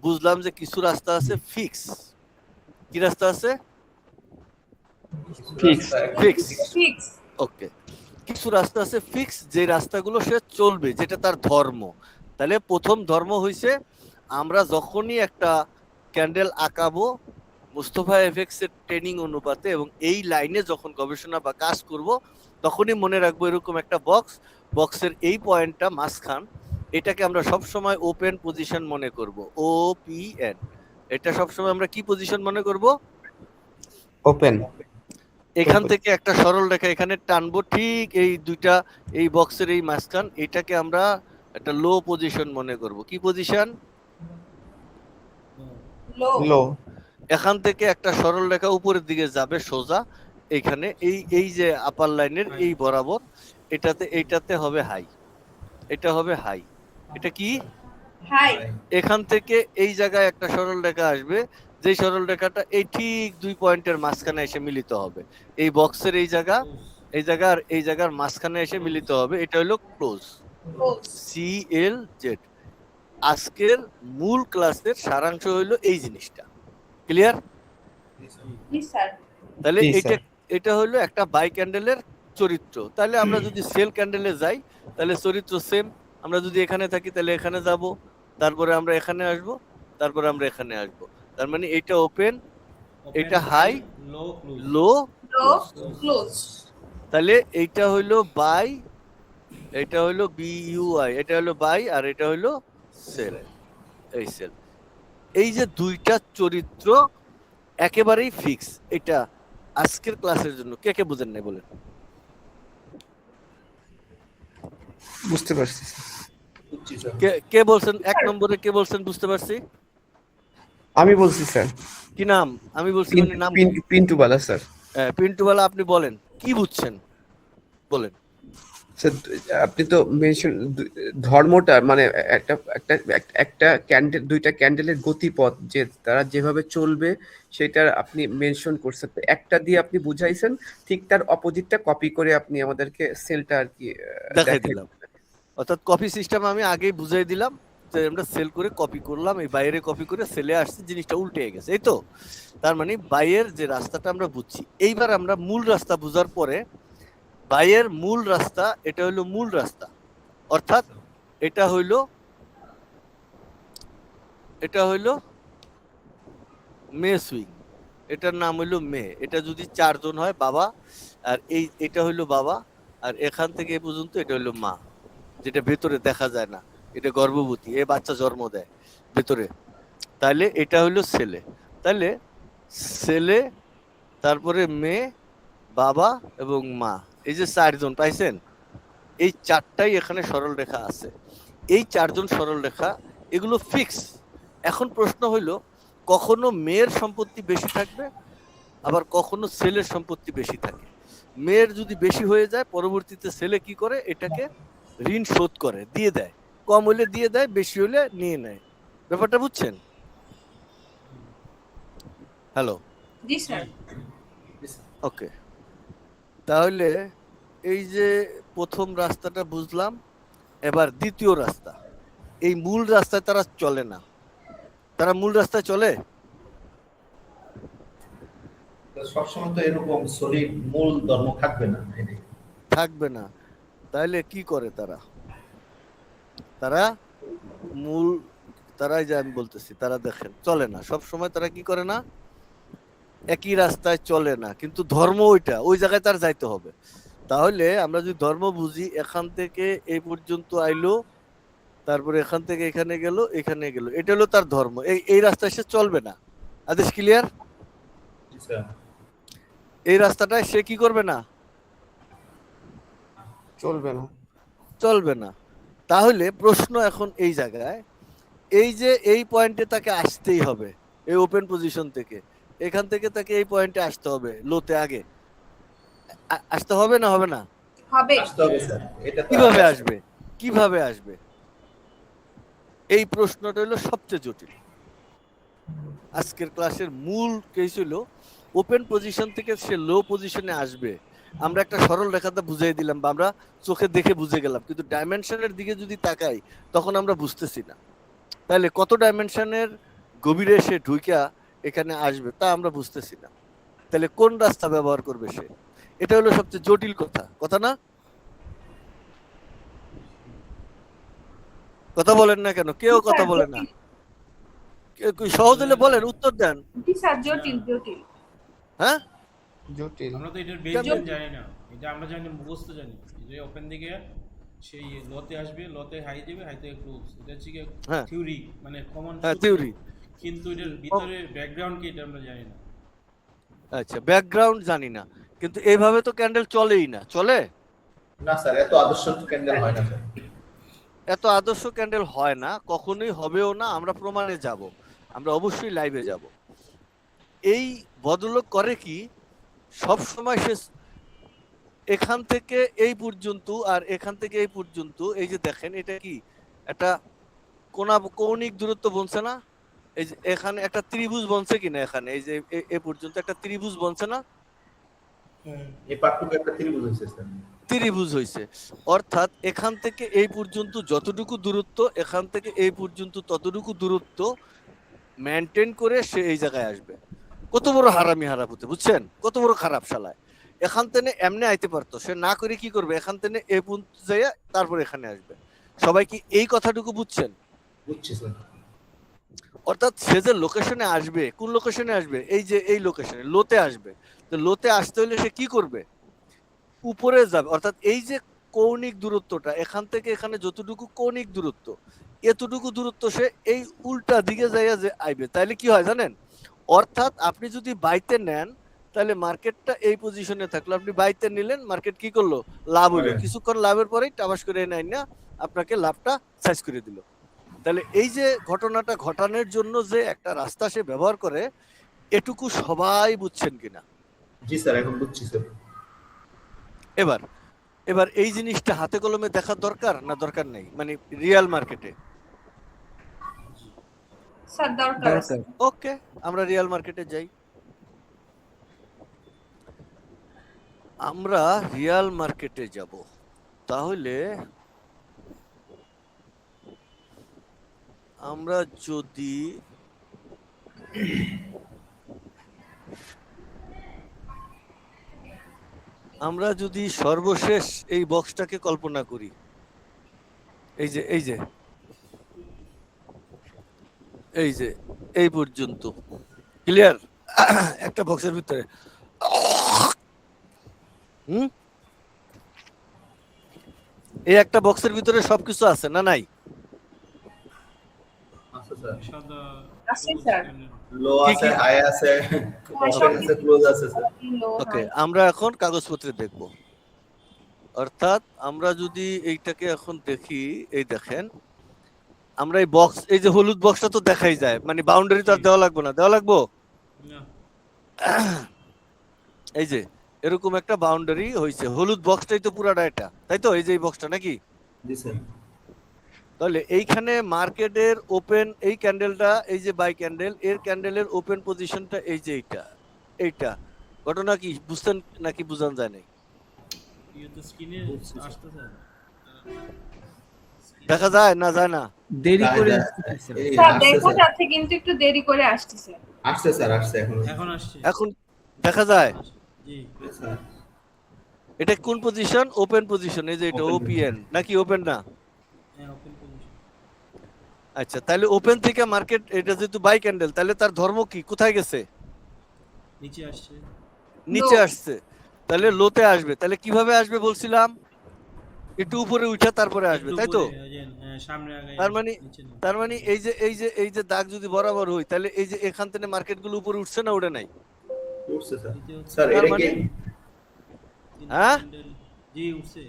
বুঝলাম যে কিছু রাস্তা আছে ফিক্স। কি রাস্তা আছে? ফিক্স। ফিক্স। ফিক্স। ওকে, কিছু রাস্তা আছে ফিক্স, যে রাস্তাগুলো সে চলবে, যেটা তার ধর্ম। তাহলে প্রথম ধর্ম হইছে আমরা যখনই একটা ক্যান্ডেল আঁকাবো মুস্তফা এফএক্স এর ট্রেনিং অনুপাতে এবং এই লাইনে যখন গবেষণা বা কাজ করব তখনই মনে রাখবো এরকম একটা বক্সের এই পয়েন্টটা মাঝখান, এটাকে আমরা সব সময় ওপেন পজিশন মনে করব, OPN। এটা সব সময় আমরা কি পজিশন মনে করব? ওপেন। এখান থেকে একটা সরল রেখা এখানে টানবো, ঠিক এই দুইটা এই বক্সের এই মাঝখান, এটাকে আমরা একটা লো পজিশন মনে করব। কি পজিশন? লো। লো। এখান থেকে একটা সরল রেখা উপরের দিকে যাবে সোজা, এইখানে এই এই যে আপার লাইনের এই বরাবর, এইটাতে হবে হাই, এটা হবে হাই। এটা কি? হাই। এখান থেকে এই জায়গায় একটা সরল রেখা আসবে, যে সরল রেখাটা এই ঠিক 2 পয়েন্টের মাঝখানে এসে মিলিত হবে, এই বক্সের এই জায়গা, এই জায়গার এই জায়গার মাঝখানে এসে মিলিত হবে, এটা হলো ক্লোজ, CLZ। আজকের মূল ক্লাসের সারাংশ হলো এই জিনিসটা। ক্লিয়ার? জি স্যার। তাহলে জি, এটা স্যার। এটা হলো একটা বাই ক্যান্ডেলের চরিত্র। তাহলে আমরা যদি সেল ক্যান্ডেলে যাই তাহলে চরিত্র সেম। আমরা যদি এখানে থাকি তাহলে এখানে যাব, তারপরে আমরা এখানে আসব, তারপরে আমরা এখানে আসব। তার মানে এটা ওপেন, এটা হাই, লো ক্লোজ। লো। লো ক্লোজ। তাহলে এইটা হইলো বাই, এটা হইলো BUI, এটা হলো বাই, আর এটা হইলো সেল। এই সেল, এই যে দুইটা চরিত্র একেবারেই ফিক্স। এটা আজকের ক্লাসের জন্য কে কে বুঝেন নাই বলেন? বুঝতে পারছি। কে কে বলছেন? 1 নম্বরে কে বলছেন বুঝতে পারছি? আমি বলছি স্যার। কি নাম? আমি বলছি মানে নাম কি? পিন্টু বালা স্যার। পিন্টুওয়ালা, আপনি বলেন কি বুঝছেন, বলেন। স্যার আপনি তো মেনশন ধর্মটা মানে একটা একটা একটা ক্যান্ডেল, দুইটা ক্যান্ডেলের গতিপথ যে তারা যেভাবে চলবে সেটা আপনি মেনশন করছেন। তো একটা দিয়ে আপনি বুঝাইছেন, ঠিক তার অপোজিটটা কপি করে আপনি আমাদেরকে সেলটা আর কি দেখাই দিলাম। অর্থাৎ কপি সিস্টেম আমি আগেই বুঝাই দিলাম যে আমরা সেল করে কপি করলাম, এই বাইরে কপি করে সেলে আসছে, জিনিসটা উল্টে গেছে, এই তো। তার মানে বাইয়ের যে রাস্তাটা আমরা বুঝছি, এইবার আমরা মূল রাস্তা বুঝার পরে বাইয়ের মূল রাস্তা, এটা হইলো মূল রাস্তা, অর্থাৎ এটা হইলো মে সুইং, এটার নাম হইলো মে। এটা যদি 4 জন হয় বাবা, আর এটা হইলো বাবা, আর এখান থেকে এ পর্যন্ত এটা হইলো মা, যেটা ভেতরে দেখা যায় না, এটা গর্ভবতী, এ বাচ্চা জন্ম দেয় ভেতরে। তাহলে এটা হইলো ছেলে, তাহলে ছেলে, তারপরে মেয়ে, বাবা এবং মা, এই যে 4 জন পাইছেন, এই 4টাই এখানে সরল রেখা আছে। এই 4 জন সরল রেখা, এগুলো ফিক্স। এখন প্রশ্ন হইলো, কখনো মেয়ের সম্পত্তি বেশি থাকবে, আবার কখনো ছেলের সম্পত্তি বেশি থাকে। মেয়ের যদি বেশি হয়ে যায়, পরবর্তীতে ছেলে কি করে, এটাকে ঋণ শোধ করে দিয়ে দেয়, কম হলে দিয়ে দেয়, বেশি হলে নিয়ে নেয়। ব্যাপারটা বুঝছেন? হ্যালো, জি স্যার। ওকে। তাহলে এই যে প্রথম রাস্তাটা বুঝলাম, এবার দ্বিতীয় রাস্তা। এই মূল রাস্তায় তারা চলে না, তারা মূল রাস্তায় চলে সবসময় তো এরকম সলিড মূল ধর্ম থাকবে না। থাকবে না। তাহলে কি করে তারা? তারা মূল, তারাই যে আমি বলতেছি, তারা দেখেন চলে না, সব সময় তারা কি করে না, একই রাস্তায় চলে না, কিন্তু ধর্ম ওইটা, ওই জায়গায় তার যাইতে হবে। তাহলে আমরা যদি ধর্ম বুঝি, এখান থেকে এই পর্যন্ত আইলো, তারপরে এখান থেকে এখানে গেল, এখানে গেল, এটা হলো তার ধর্ম। এই রাস্তায় সে চলবে না। আদেশ ক্লিয়ার? এই রাস্তাটায় সে কি করবে না, চলবে না। চলবে না। তাহলে প্রশ্ন এখন এই জায়গায়, এই যে এই পয়েন্টে তাকে আসতেই হবে, এই ওপেন পজিশন থেকে, এখান থেকে তাকে এই পয়েন্টে আসতে হবে, লোতে আগে আসতে হবে না, হবে না? হবে। আসতে হবে স্যার। এটা তো কিভাবে আসবে, কিভাবে আসবে? এই প্রশ্নটা হলো সবচেয়ে জটিল। আজকের ক্লাসের মূল কেস হলো ওপেন পজিশন থেকে সে লো পজিশনে আসবে। আমরা একটা সরল রেখাটা বুঝিয়ে দিলাম, বা আমরা চোখে দেখে বুঝে গেলাম, কিন্তু ডাইমেনশনের দিকে যদি তাকাই তখন আমরা বুঝতেছি না। তাহলে কত ডাইমেনশনের গভীরে সে ঢুইকা এখানে আসবে তা আমরা বুঝতেছি না। তাহলে কোন রাস্তা ব্যবহার করবে সে? এটা হলো সবচেয়ে জটিল কথা, কথা না? কথা বলেন না কেন? কেউ কথা বলে না। সহজ হলে বলেন, উত্তর দেন। জি স্যার, জটিল জটিল। হ্যাঁ, জটিল। আমরা তো এটার বেসলাইন জানি না, এটা আমরা জানি মুখস্থ জানি। এই যে ওপেন দিকে সেই লতে আসবে, লতে হাই দিবে, হাই থেকে ক্লোজ, এটা হচ্ছে কি হ্যাঁ থিওরি, মানে কমন হ্যাঁ, সূত্র। থিওরি। কিন্তু এটার ভিতরে ব্যাকগ্রাউন্ড কি এটা আমরা জানি না। আচ্ছা, ব্যাকগ্রাউন্ড জানি না, কিন্তু এইভাবে তো ক্যান্ডেল চলেই না, চলে? না স্যার, এত আদর্শ ক্যান্ডেল হয় না স্যার। এত আদর্শ ক্যান্ডেল হয় না, কখনোই হবেও না। আমরা প্রমাণে যাব, আমরা অবশ্যই লাইভে যাব। এই ভদ্রলোক করে কি, সব সময় সে এখান থেকে এই পর্যন্ত আর এখান থেকে এই পর্যন্ত, এই যে দেখেন এটা কি একটা কৌণিক দূরত্ব বনছে না? এই যে এখানে একটা ত্রিভুজ বনছে কিনা, এখানে এই যে এ পর্যন্ত একটা ত্রিভুজ বনছে না? এই পার্টটুকু একটা ত্রিভুজ হয়েছে স্যার। ত্রিভুজ হয়েছে, অর্থাৎ এখান থেকে এই পর্যন্ত যতটুকু দূরত্ব, এখান থেকে এই পর্যন্ত ততটুকু দূরত্ব মেনটেন করে সে এই জায়গায় আসবে। কত বড় হারামি হারাপুতে, বুঝছেন? কত বড় খারাপ শালায়। এখান থেকে এমনি আইতে পারতো, সে না করে কি করবে, এখান থেকে এই পর্যন্ত যাইয়া তারপর এখানে আসবে। সবাই কি এই কথাটুকু বুঝছেন? বুঝছি স্যার। অর্থাৎ সে যে লোকেশনে আসবে, কোন লোকেশনে আসবে, এই যে এই লোকেশনে লোতে আসবে। তো লোতে আসতে হলে সে কি করবে, উপরে যাবে। অর্থাৎ এই যে কৌণিক দূরত্বটা, এখান থেকে এখানে যতটুকু কৌণিক দূরত্ব, এতটুকু দূরত্ব সে এই উল্টা দিকে যাইয়া যে আইবে। তাইলে কি হয় জানেন? অর্থাৎ আপনি যদি বাইতে নেন, তাহলে মার্কেটটা এই পজিশনে থাকলো, আপনি বাইতে নিলেন, মার্কেট কি করলো, লাভ হলো। কিছুক্ষণ লাভের পরেই টাবাস করে নেন না, আপনাকে লাভটা সাইজ করে দিল। তাহলে এই যে ঘটনাটা ঘটানোর জন্য যে একটা রাস্তা সে ব্যবহার করে, এটুকু সবাই বুঝছেন কিনা? জি স্যার, এখন বুঝছি স্যার। এবার এবার এই জিনিসটা হাতে কলমে দেখার দরকার না দরকার নেই, মানে রিয়েল মার্কেটে? স্যার দরকার আছে। ওকে, আমরা রিয়েল মার্কেটে যাই। আমরা রিয়েল মার্কেটে যাব, তাহলে আমরা যদি সর্বশেষ এই বক্সটাকে কল্পনা করি, এই যে এই যে এই যে এই পর্যন্ত, ক্লিয়ার? একটা বক্সের ভিতরে এই একটা বক্সের ভিতরে সবকিছু আছে না নাই? আচ্ছা স্যার, সাদা আছে স্যার। লো কি আছে, কি? হাই আছে, ওপেন আছে, ক্লোজ আছে স্যার। ওকে, আমরা এখন কাগজপত্রে দেখব। অর্থাৎ আমরা যদি এইটাকে এখন দেখি, এই দেখেন, আমরা এই বক্স, এই যে হলুদ বক্সটা তো দেখাই যায়, মানে বাউন্ডারি তো আর দেওয়া লাগবে না, দেওয়া লাগবো? না, এই যে এরকম একটা বাউন্ডারি হয়েছে, হলুদ বক্সটাই তো পুরাটা এটা, তাই তো? এই যে এই বক্সটা নাকি? জি স্যার। তাহলে এইখানে মার্কেটের ওপেন, এই ক্যান্ডেলটা, এই যে বাই ক্যান্ডেল, এর ক্যান্ডেলের ওপেন পজিশনটা এই যে এইটা ঘটনা কি বুঝতেন নাকি বুঝান যায় নাই? ইয়ে তো স্ক্রিনে আসতেছে। দেখা যায় না, যায় না? দেরি করে এই স্যার আসছে দেখা স্যার। যাচ্ছে কিন্তু একটু দেরি করে আসতেছে। আসছে স্যার, আসছে এখন। এখন আসছে। এখন দেখা যায়? জি স্যার, এটা কোন পজিশন? ওপেন পজিশন, এই যে এটা Open ওপিএন নাকি ওপেন না? হ্যাঁ, ওপেন পজিশন। আচ্ছা, তাহলে ওপেন থেকে মার্কেট, এটা যেহেতু বাই ক্যান্ডেল, তাহলে তার ধর্ম কি, কোথায় গেছে? নিচে আসছে। নিচে আসছে। তাহলে লোতে আসবে। তাহলে কিভাবে আসবে বলছিলাম? একটু উপরে উঠে তারপরে আসবে, একটু তাই তো? উপরে, ওই যে, সামনে আগে তার মানে নিচে না। তার মানে এই যে দাগ যদি বরাবর হই, তাহলে এই যে এখান থেকে মার্কেট গুলো উপরে উঠছে না উঠে নাই? উঠছে স্যার। নিচে হচ্ছে। স্যার তার এটা মানে কি তিনটা হ্যাঁ? ক্যান্ডেল। জি উঠছে।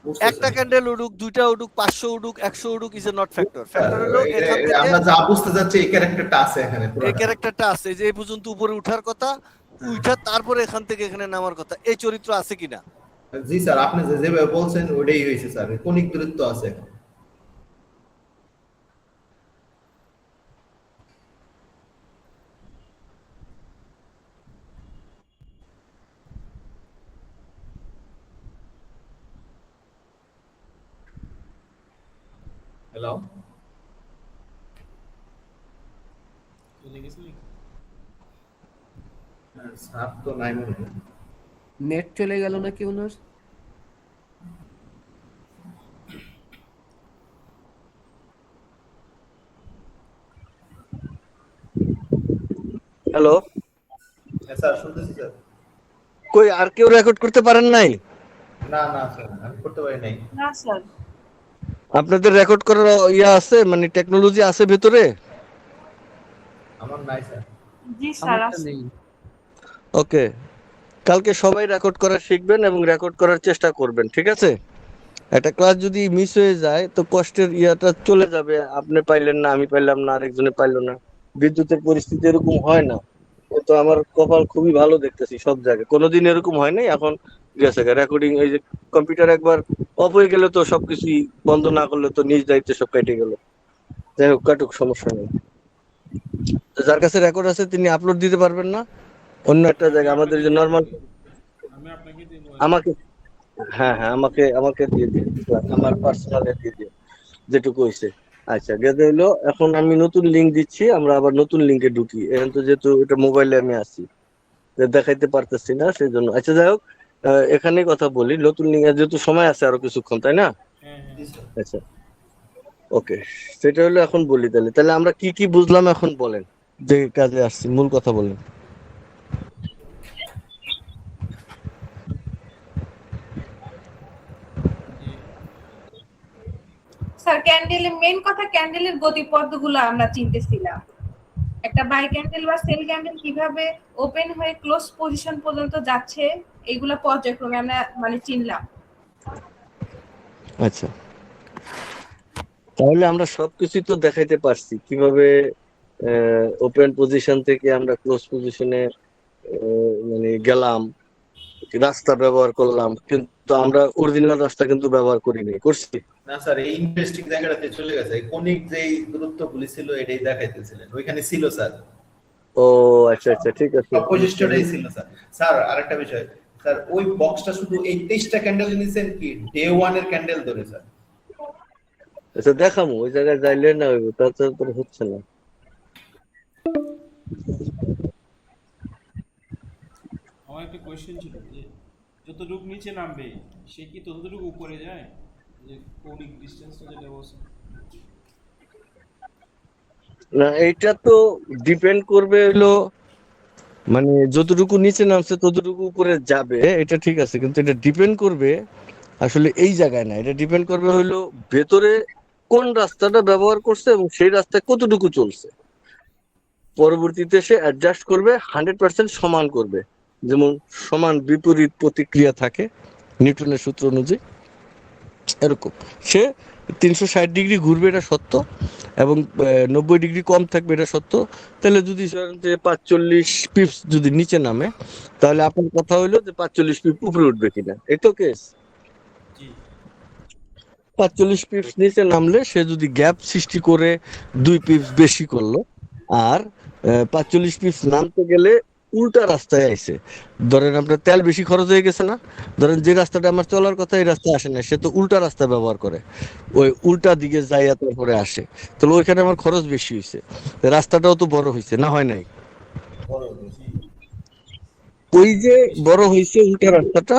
উঠছে একটা স্যার? ক্যান্ডেল উঠুক, দুইটা উঠুক, 500 উঠুক, 100 উঠুক, is a not factor. Sir, factor হলো এখান থেকে আমরা যা বুঝতে যাচ্ছি এই ক্যারেক্টারটা আছে এখানে এই পুরোটা। ক্যারেক্টারটা আছে, যে এই পর্যন্ত উপরে উঠার কথা, উঠা তারপরে এখান থেকে এখানে নামার কথা, এই চরিত্র আছে কিনা? জি স্যার, আপনি যেভাবে বলছেন ওইটাই হয়েছে স্যার, কনিক দূরত্ব আছে। হ্যালো, চলে গেছে নাকি? স্যার তো নাই মনে হয়। নেট চলে গেল নাকি ওনার? হ্যালো, স্যার শুনতেছি স্যার। কই আর কেউ রেকর্ড করতে পারেন নাই? না না স্যার, আমি করতে পারি নাই। না স্যার। আপনাদের রেকর্ড করার ইয়া আছে, মানে টেকনোলজি আছে ভেতরে? আমার নাই স্যার। জি স্যার আমারটা আছে। নেই। ওকে, কালকে সবাই রেকর্ড করা শিখবেন এবং রেকর্ড করার চেষ্টা করবেন, ঠিক আছে? একটা ক্লাস যদি মিস হয়ে যায় তো কষ্টের ইয়াটা চলে যাবে, আপনি পাইলেন না, আমি পাইলাম না, আরেকজনে পাইলো না। বিদ্যুতের পরিস্থিতি এরকম হয় না। এ তো আমার কপাল খুবই ভালো দেখতেছি সব জায়গায়, কোনোদিন এরকম হয় নাই। এখন গেছে রেকর্ডিং, এই যে কম্পিউটার একবার অফ হয়ে গেলে তো সবকিছুই বন্ধ না করলে তো নিজ দায়িত্বে সব কেটে গেল। যাই হোক, কাটুক, সমস্যা নেই। তো যার কাছে রেকর্ড আছে তিনি আপলোড দিতে পারবেন না অন্য একটা আমি জায়গায়, আমাদের আপনাকে যে দিয়ে নর্মাল? দেবো। আমি আপনাকে দেবো। আমাকে, হ্যাঁ হ্যাঁ, আমাকে আমাকে দিয়ে দিন, আমার পার্সোনালে দিয়ে দিন যেটুকু হয়েছে। আচ্ছা, গেছে হইলো। এখন আমি নতুন লিংক দিচ্ছি, আমরা আবার নতুন লিংকে ঢুকি। এখন তো যেহেতু এটা মোবাইলে আমি আছি, দেখাইতে পারতেছি না সেই জন্য। আচ্ছা, যাই হোক, এখানেই কথা বলি। নতুন লিঙ্কে যেহেতু সময় আছে আরো কিছুক্ষণ, তাই না? হ্যাঁ হ্যাঁ। জি স্যার। আচ্ছা, ওকে, সেটা হলো এখন বলি। তাহলে তাহলে আমরা কি কি বুঝলাম এখন বলেন, যে কাজে আসছি, মূল কথা বলেন। জি। স্যার ক্যান্ডেলের মেন কথা, ক্যান্ডেলের গতিপথগুলো আমরা চিনতেছিলাম। একটা বাই ক্যান্ডেল বা সেল ক্যান্ডেল কিভাবে ওপেন হয়ে ক্লোজ পজিশন পর্যন্ত যাচ্ছে, এইগুলা পর্যায়ক্রমে আমরা মানে চিনলাম। আচ্ছা, তাহলে আমরা সবকিছু তো দেখাইতে পারছি কিভাবে ওপেন পজিশন থেকে আমরা ক্লোজ পজিশনে মানে গেলাম, রাস্তা ব্যবহার করলাম, কিন্তু আমরা অরিজিনাল রাস্তা কিন্তু ব্যবহার করিনি, করছি? না স্যার, এই ইন্টারেস্টিং জায়গাটাতে চলে গেছে। এই কনিক যেই দূরত্বগুলি ছিল এটাই দেখাইতেছিলেন, ওইখানে ছিল স্যার। ও আচ্ছা আচ্ছা, ঠিক আছে। সব বৈশিষ্ট্যটাই ছিল স্যার। স্যার আরেকটা বিষয়, স্যার ওই বক্সটা শুধু এই 23টা ক্যান্ডেল নিছেন কি ডে 1 এর ক্যান্ডেল ধরে স্যার? আচ্ছা, দেখামু ওই জায়গায় যাইলে না হইব, তাছাড়া হচ্ছে না। আমার একটা কোয়েশ্চেন ছিল যে যতটুকু নিচে নামবে সে কি ততটুকু উপরে যায়, যে কৌণিক ডিসটেন্সটা যেটা বলছে? না, এইটা তো ডিপেন্ড করবে হলো, মানে যতটুকু নিচে নামছে ততটুকু উপরে যাবে, এটা ঠিক আছে, কিন্তু এটা ডিপেন্ড করবে আসলে এই জায়গায় না। এটা ডিপেন্ড করবে হলো ভেতরে কোন রাস্তাটা ব্যবহার করছে এবং সেই রাস্তায় কতটুকু চলছে। পরবর্তীতে সে অ্যাডজাস্ট করবে, 100% সমান করবে। যেমন সমান বিপরীত প্রতিক্রিয়া থাকে নিউটনের সূত্র অনুযায়ী, এরকম সে 360 ডিগ্রি ঘুরবে, এটা সত্য, এবং 90 ডিগ্রি কম থাকবে, এটা সত্য। তাহলে যদি ধরেন যে 45 পিপস যদি নিচে নামে, তাহলে আপনার কথা হইলো যে 45 পিপ উপরে উঠবে কিনা, এই তো কেস। জি। 45 পিপস নিচে নামলে সে যদি গ্যাপ সৃষ্টি করে 2 পিপস বেশি করলো, আর 45 পিপস নামতে গেলে উল্টা রাস্তায় আইছে, ধরেন আপনার তেল বেশি খরচ হয়ে গেছে না, ধরেন যে রাস্তাটা আমার চলার কথা এই রাস্তায় আসে না, সে তো উল্টা রাস্তা ব্যবহার করে, ওই উল্টা দিকে যাইয়া তারপরে আসে, তাহলে ওইখানে আমার খরচ বেশি হয়েছে, রাস্তাটাও তো বড় হয়েছে না, হয় নাই? জি। ওই যে বড় হয়েছে উল্টা রাস্তাটা,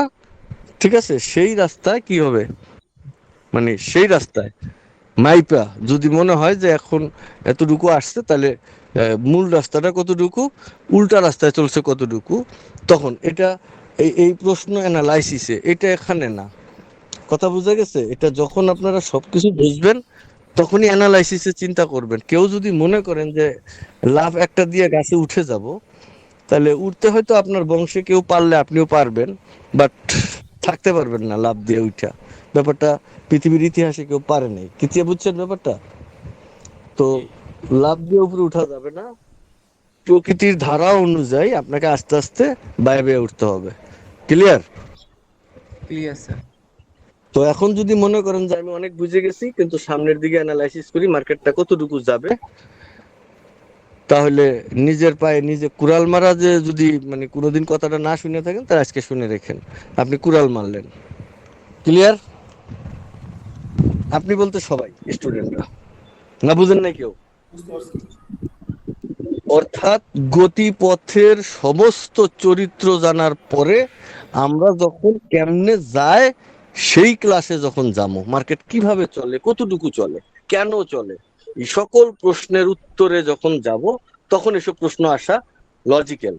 ঠিক আছে, সেই রাস্তায় কি হবে, মানে সেই রাস্তায় মাইপা যদি মনে হয় যে এখন এতটুকু আসছে, তাহলে মূল রাস্তাটা কতটুকু, উল্টা রাস্তায় চলছে কতটুকু, তখন এটা এই প্রশ্ন অ্যানালাইসিসে, এটা এখানে না। কথা বুঝা গেছে? এটা যখন আপনারা সবকিছু বুঝবেন তখনই অ্যানালাইসিসে চিন্তা করবেন। কেউ যদি মনে করেন যে লাভ একটা দিয়ে গাছে উঠে যাব, তাহলে উঠতে হয়তো আপনার বংশে কেউ পারলে আপনিও পারবেন, বাট থাকতে পারবেন না লাভ দিয়ে উঠা। ব্যাপারটা পৃথিবীর ইতিহাসে কেউ পারে নাই। কিছু বুঝছেন ব্যাপারটা? তো জি। লাভ দিয়ে উপরে উঠা যাবে না, প্রকৃতির ধারা অনুযায়ী আপনাকে আস্তে আস্তে বাইরে বেয়ে উঠতে হবে। ক্লিয়ার? Clear sir. তো এখন যদি মনে করেন যে আমি অনেক বুঝে গেছি, কিন্তু সামনের দিকে অ্যানালাইসিস করি মার্কেটটা কতটুকু যাবে, তাহলে নিজের পায়ে নিজে কুড়াল মারা, যে যদি মানে কোনোদিন কথাটা না শুনে থাকেন তাহলে আজকে শুনে রেখেন, আপনি কুড়াল মারলেন। ক্লিয়ার? আপনি বলতে সবাই স্টুডেন্টরা, না বুঝেন নাই কেউ? বুঝতে পারছি। অর্থাৎ গতিপথের সমস্ত চরিত্র জানার পরে আমরা যখন কেমনে যায়, সেই ক্লাসে যখন যাবো, মার্কেট কিভাবে চলে, কতটুকু চলে, কেন চলে, এই সকল প্রশ্নের উত্তরে যখন যাব, তখন এসব প্রশ্ন আসা লজিক্যাল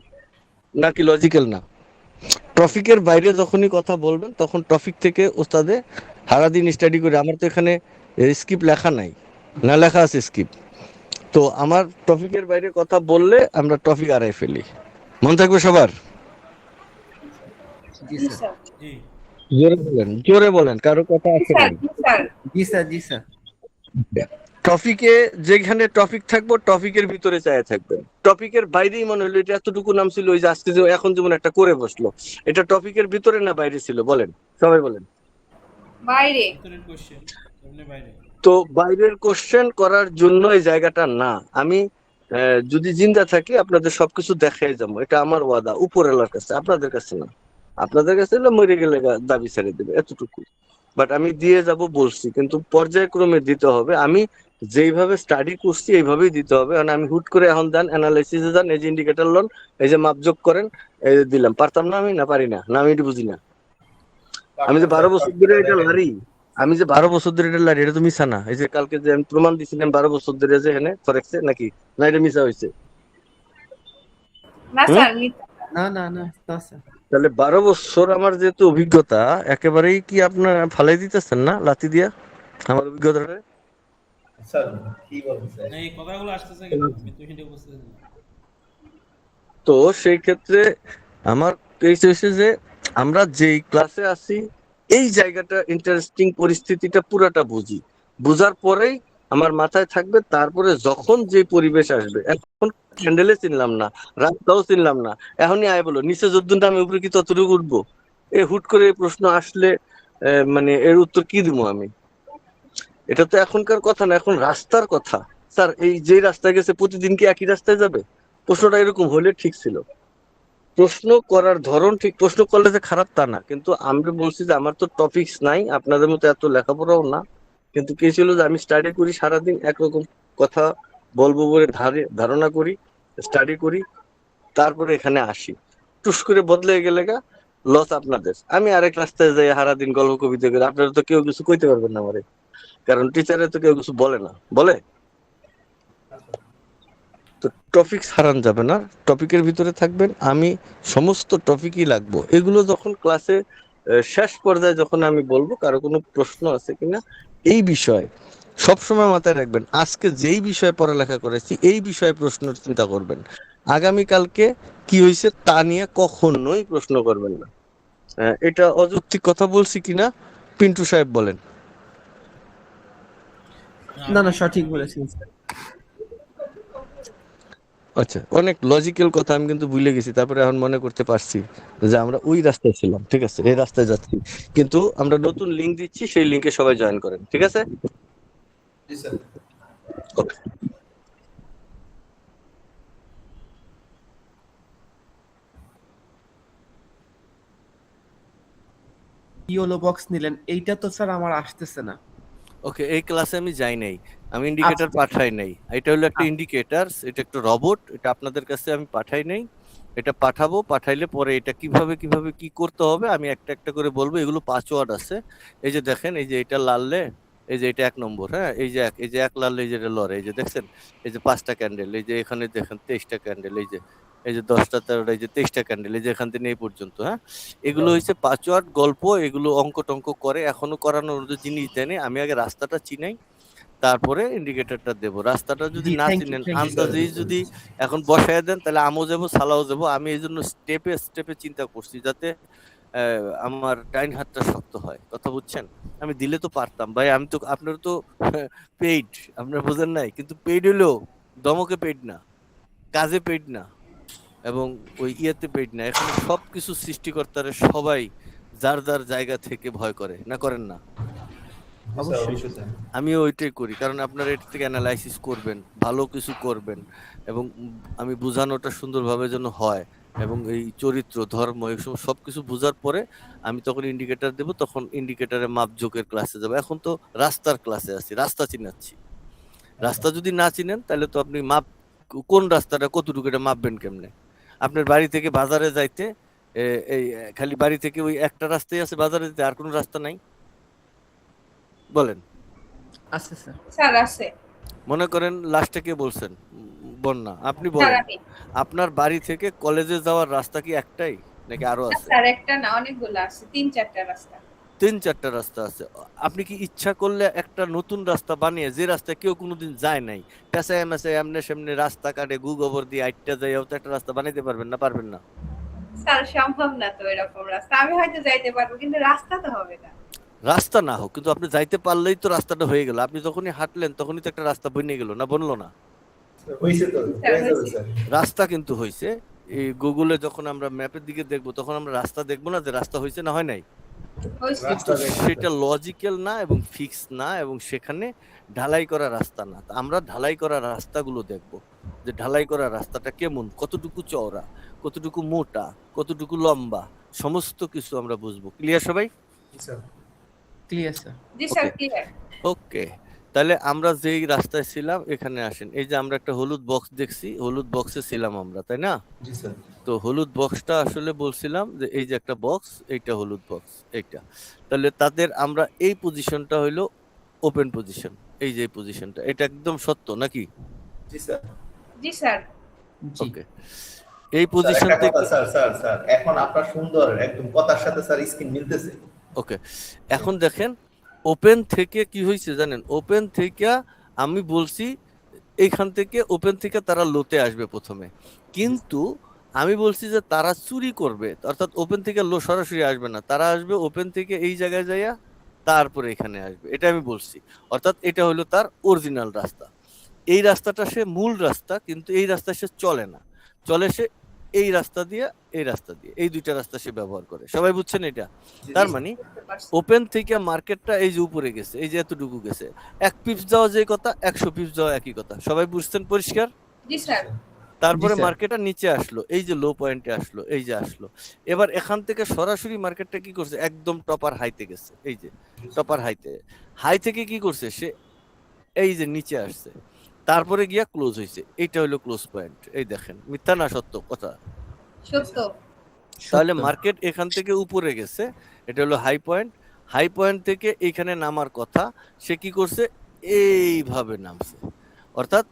নাকি লজিক্যাল না? টপিকের বাইরে যখনই কথা বলবেন তখন টপিক থেকে ওস্তাদে সারাদিন স্টাডি করে, আমার তো এখানে স্কিপ লেখা নাই, না লেখা আছে স্কিপ, তো আমার টপিকের বাইরে কথা বললে আমরা টপিক হারাই ফেলি। মনে থাকবে সবার? জি জি স্যার। স্যার। জি জোরে বলেন, কারো কথা জি আছে স্যার। নাই? জি স্যার। জি স্যার। জি স্যার। টপিকে যেখানে টপিক থাকবো টপিকের ভিতরে চায় থাকবেন, টপিকের বাইরেই মনে হলো এটা এতটুকু নাম ছিল, ওই যে আজকে যে এখন যেমন একটা করে বসলো, এটা টপিকের ভিতরে না বাইরে ছিল? বলেন, সবাই বলেন। বাইরে। ভিতরের কোশ্চেন, এমনি বাইরে। তো বাইরের কোশ্চেন করার জন্য এই জায়গাটা না। আমি যদি জিন্দা থাকি আপনাদের সবকিছু দেখাই যাবো, এটা আমার ওয়াদা উপরওয়ালার কাছে, আপনাদের কাছে না। আপনাদের কাছে হলে মরে গেলে দাবি ছেড়ে দেবে, এতটুকু। বাট আমি দিয়ে যাব বলছি, কিন্তু পর্যায়ক্রমে দিতে হবে। আমি যেইভাবে স্টাডি করছি এইভাবেই দিতে হবে। কারণ আমি হুট করে এখন দেন অ্যানালাইসিসে যান, এই যে ইন্ডিকেটর লন, এই যে মাপযোগ করেন, এই যে দিলাম, পারতাম না? আমি না পারি না, না আমি এটা বুঝি না। আমি যে 12 বছর ধরে এটা লারি, আমি যে 12 বছর ধরে এটা লারি, এটা তো মিছা না। এই যে কালকে যে আমি প্রমাণ দিছিলাম 12 বছর ধরে যে এখানে ফরেক্সে, নাকি না এটা মিছা হয়েছে? না হুম? স্যার, না না না না স্যার। তাহলে 12 বছর আমার যেহেতু অভিজ্ঞতা, একেবারেই কি আপনার ফালাই দিতেছেন না লাথি দিয়া আমার অভিজ্ঞতাটা? স্যার কি বলবেন স্যার? না, এই কথাগুলো আসতেছে কেন? আমি তো হিন্দি বুঝতেছি না। তো সেই ক্ষেত্রে আমার কেস হয়েছে যে আমরা যেই ক্লাসে আছি এই জায়গাটা ইন্টারেস্টিং, পরিস্থিতিটা পুরাটা বুঝি, বুঝার পরেই আমার মাথায় থাকবে। তারপরে যখন যে পরিবেশ আসবে, এখন ক্যান্ডেলে চিনলাম না, রাস্তাও চিনলাম না, এখনই আয় বলো নিচে যদ্দুনটা আমি উপরে কি ততটুকু উঠবো? হুট করে এই প্রশ্ন আসলে মানে এর উত্তর কি দিব আমি? এটা তো এখনকার কথা না, এখন রাস্তার কথা। স্যার এই যে রাস্তায় গেছে প্রতিদিন কি একই রাস্তায় যাবে? প্রশ্নটা এরকম হলে ঠিক ছিল। প্রশ্ন করার ধরন ঠিক, প্রশ্ন করলে যে খারাপ তা না, কিন্তু আমি বলছি যে আমার তো টপিকস নাই, আপনাদের মতো এত লেখাপড়াও না, কিন্তু কি ছিল যে আমি স্টাডি করি সারাদিন, একরকম কথা বলবো বলে ধারণা করি, স্টাডি করি, তারপরে এখানে আসি। টুস করে বদলে গেলে গা লস আপনাদের। আমি আরেক রাস্তায় যাই সারাদিন গল্প কবিতা করে, আপনারা তো কেউ কিছু কইতে পারবেন না আমারে, কারণ টিচারে তো কেউ কিছু বলে না, বলে? তো টপিক হারান যাবে না, টপিকের ভিতরে থাকবেন। আমি সমস্ত টপিকই লাগবো, এগুলো যখন ক্লাসে শেষ পর্যায়ে যখন আমি বলবো কারো কোনো প্রশ্ন আছে কিনা এই বিষয়ে সবসময় মাথায় রাখবেন। আজকে যেই বিষয়ে পড়ালেখা করেছি এই বিষয়ে প্রশ্ন চিন্তা করবেন, আগামীকালকে কি হয়েছে তা নিয়ে কখনোই প্রশ্ন করবেন না। এটা অযৌক্তিক কথা বলছি কিনা পিন্টু সাহেব বলেন? না না সঠিক বলেছেন স্যার। আচ্ছা, অনেক লজিক্যাল কথা আমি কিন্তু ভুলে গেছি, তারপরে এখন মনে করতে পারছি যে আমরা ওই রাস্তায় ছিলাম। ঠিক আছে, এই রাস্তায় যাচ্ছি, কিন্তু আমরা নতুন লিংক দিচ্ছি, সেই লিংকে সবাই জয়েন করেন। ঠিক আছে? জি স্যার। ওকে। ইয়েলো বক্স নিলেন, এইটা তো স্যার আমার আসতেছে না। ওকে, এই ক্লাসে আমি যাই নাই, আমি ইন্ডিকেটর পাঠাই নাই। এটা হলো একটা ইন্ডিকেটর, এটা একটা রোবট, এটা আপনাদের কাছে আমি পাঠাই নাই, এটা পাঠাবো। পাঠাইলে পরে এটা কিভাবে কিভাবে কি করতে হবে আমি একটা একটা করে বলবো। এগুলো পাসওয়ার্ড আছে, এই যে দেখেন, এই যে এটা লাললে, এই যে এটা 1 নম্বর, হ্যাঁ, এই যে এক লাললে, এই যে এটা লড়ে, এই যে দেখছেন, এই যে 5টা ক্যান্ডেল, এই যে এখানে দেখেন 23টা ক্যান্ডেল, এই যে 10টা 13টা, এই যে 23টা ক্যান্ডেল, এই যে এখান থেকে এই পর্যন্ত, হ্যাঁ, এগুলো হচ্ছে পাঁচওয়ার্ড গল্প, এগুলো অঙ্ক টঙ্ক করে, এখনো করানোর মতো জিনিস দেয়নি। আমি আগে রাস্তাটা চিনাই, তারপরে ইন্ডিকেটরটা দেবো। রাস্তাটা যদি জি না থ্যাংক ইউ চিনেন, থ্যাংক ইউ স্যার। আন্দাজেই যদি এখন বসায় দেন, তাহলে আমও যাবো সালাও যাবো। আমি এই জন্য স্টেপে স্টেপে চিন্তা করছি, যাতে আমার ডাইন হাতটা শক্ত হয়। কথা বুঝছেন? আমি দিলে তো পারতাম ভাই, আমি তো আপনার তো পেইড, আপনার বোঝেন নাই, কিন্তু পেইড হলেও দমকে পেইড না, কাজে পেইড না, এবং ওই ইয়েতে পেইড না। এখানে সবকিছু সৃষ্টিকর্তারে সবাই যার যার জায়গা থেকে ভয় করে, না করেন না? জি স্যার, অবশ্যই স্যার। আমিও ওইটাই করি, কারণ আপনারা এটা থেকে অ্যানালাইসিস করবেন, ভালো কিছু করবেন, এবং আমি বোঝানোটা সুন্দরভাবে যেন হয়, এবং এই চরিত্র ধর্ম এইসব সবকিছু বোঝার পরে আমি তখন ইন্ডিকেটর দেব, তখন ইন্ডিকেটরে মাপজোকের ক্লাসে যাবো। এখন তো রাস্তার ক্লাসে আছি, রাস্তা চিনাচ্ছি। রাস্তা যদি না চিনেন তাহলে তো আপনি কোন রাস্তাটা কতটুকু এটা মাপবেন কেমনে? আপনার বাড়ি থেকে বাজারে যাইতে এই খালি বাড়ি থেকে ওই একটা রাস্তাই আছে বাজারে যেতে, আর কোনো রাস্তা নাই? বলেন। আচ্ছা স্যার। স্যার আছে। মনে করেন লাস্টে কে বলছেন, বন্যা, আপনি স্যার বলেন আমি আপনার বাড়ি থেকে কলেজে যাওয়ার রাস্তা কি একটাই নাকি আরো না আছে? স্যার একটা না অনেকগুলো আছে 3-4টা রাস্তা 3-4টা রাস্তা আছে। আপনি কি ইচ্ছা করলে একটা নতুন রাস্তা বানিয়ে, যে রাস্তা কেউ কোনোদিন যায় নাই, পেঁচায় মেঁচায় এমনি সেমনি রাস্তা কাটে গু গোবর দিয়ে আইটটা যাইয়াও তো একটা রাস্তা বানাইতে পারবেন না? পারবেন না? স্যার সম্ভব না তো এরকম রাস্তা আমি হয়তো যাইতে পারবো কিন্তু রাস্তা তো হবে না রাস্তা না হোক, কিন্তু আপনি যাইতে পারলেই তো রাস্তাটা হয়ে গেল। আপনি যখনই হাঁটলেন তখনই তো একটা রাস্তা বনে গেল, না বনলো না? হয়েছে তো, স্যার, হয়ে যাবে হয়েছে। স্যার। রাস্তা কিন্তু হয়েছে। এই গুগলে যখন আমরা ম্যাপের দিকে দেখবো তখন আমরা রাস্তা দেখবো না যে রাস্তা হয়েছে না হয় নাই? হয়েছে কিন্তু রাস্তা দেখবো। সেটা লজিক্যাল না এবং ফিক্স না, এবং সেখানে ঢালাই করা রাস্তা না। তা আমরা ঢালাই করা রাস্তাগুলো দেখব, যে ঢালাই করা রাস্তাটা কেমন, কতটুকু চওড়া, কতটুকু মোটা, কতটুকু লম্বা, সমস্ত কিছু আমরা বুঝবো। ক্লিয়ার সবাই? Sir clear sir. জি স্যার Okay. ক্লিয়ার ওকে, তাহলে আমরা যেই রাস্তায় ছিলাম এখানে আসেন। এই যে আমরা একটা হলুদ বক্স দেখছি, হলুদ বক্সে ছিলাম আমরা, তাই না? জি স্যার। তো হলুদ বক্সটা আসলে বলছিলাম যে এই যে একটা বক্স, এইটা হলুদ বক্স, এইটা। তাহলে তাদের আমরা এই পজিশনটা হইলো ওপেন পজিশন। এই যে পজিশনটা, এটা একদম সত্য নাকি? জি স্যার। জি স্যার জি। ওকে, এই স্যার পজিশন একটা কথা থেকে স্যার, স্যার স্যার এখন আপনার সুন্দর একদম কথার সাথে স্যার স্ক্রিন মিলতেছে। ওকে, এখন দেখেন ওপেন থেকে কি হয়েছে জানেন? ওপেন থেকে আমি বলছি এইখান থেকে, ওপেন থেকে তারা লোতে আসবে প্রথমে, কিন্তু আমি বলছি যে তারা চুরি করবে, অর্থাৎ ওপেন থেকে লো সরাসরি আসবে না, তারা আসবে ওপেন থেকে এই জায়গায় যাইয়া তারপরে এখানে আসবে, এটা আমি বলছি। অর্থাৎ এটা হলো তার অরিজিনাল রাস্তা। এই রাস্তাটা সে মূল রাস্তা, কিন্তু এই রাস্তা সে চলে না, চলে সে এই রাস্তা দিয়ে, এই রাস্তা দিয়ে, এই দুইটা রাস্তা সে ব্যবহার করে। সবাই বুঝছেন এটা? তার মানে বুঝতে পারছি। ওপেন থেকে মার্কেটটা এই যে উপরে গেছে, এই যে এতটুকু গেছে, 1 পিপস যাওয়া যে কথা, 100 পিপস যাওয়া একই কথা। সবাই বুঝছেন পরিষ্কার? জি স্যার তারপরে জি, স্যার। মার্কেটটা নিচে আসলো, এই যে লো পয়েন্টে আসলো, এই যে আসলো। এবার এখান থেকে সরাসরি মার্কেটটা কি করছে, একদম টপার হাইতে গেছে। এই যে টপার হাইতে, হাই থেকে কি করছে সে, এই যে নিচে আসছে, তারপরে গিয়া ক্লোজ হয়েছে। এইটা হলো ক্লোজ পয়েন্ট। এই দেখেন, মিথ্যা না সত্য কথা? সত্য তাহলে সত্য। মার্কেট এখান থেকে উপরে গেছে, এটা হলো হাই পয়েন্ট। হাই পয়েন্ট থেকে এইখানে নামার কথা, সে কি করছে, এইভাবে নামছে। অর্থাৎ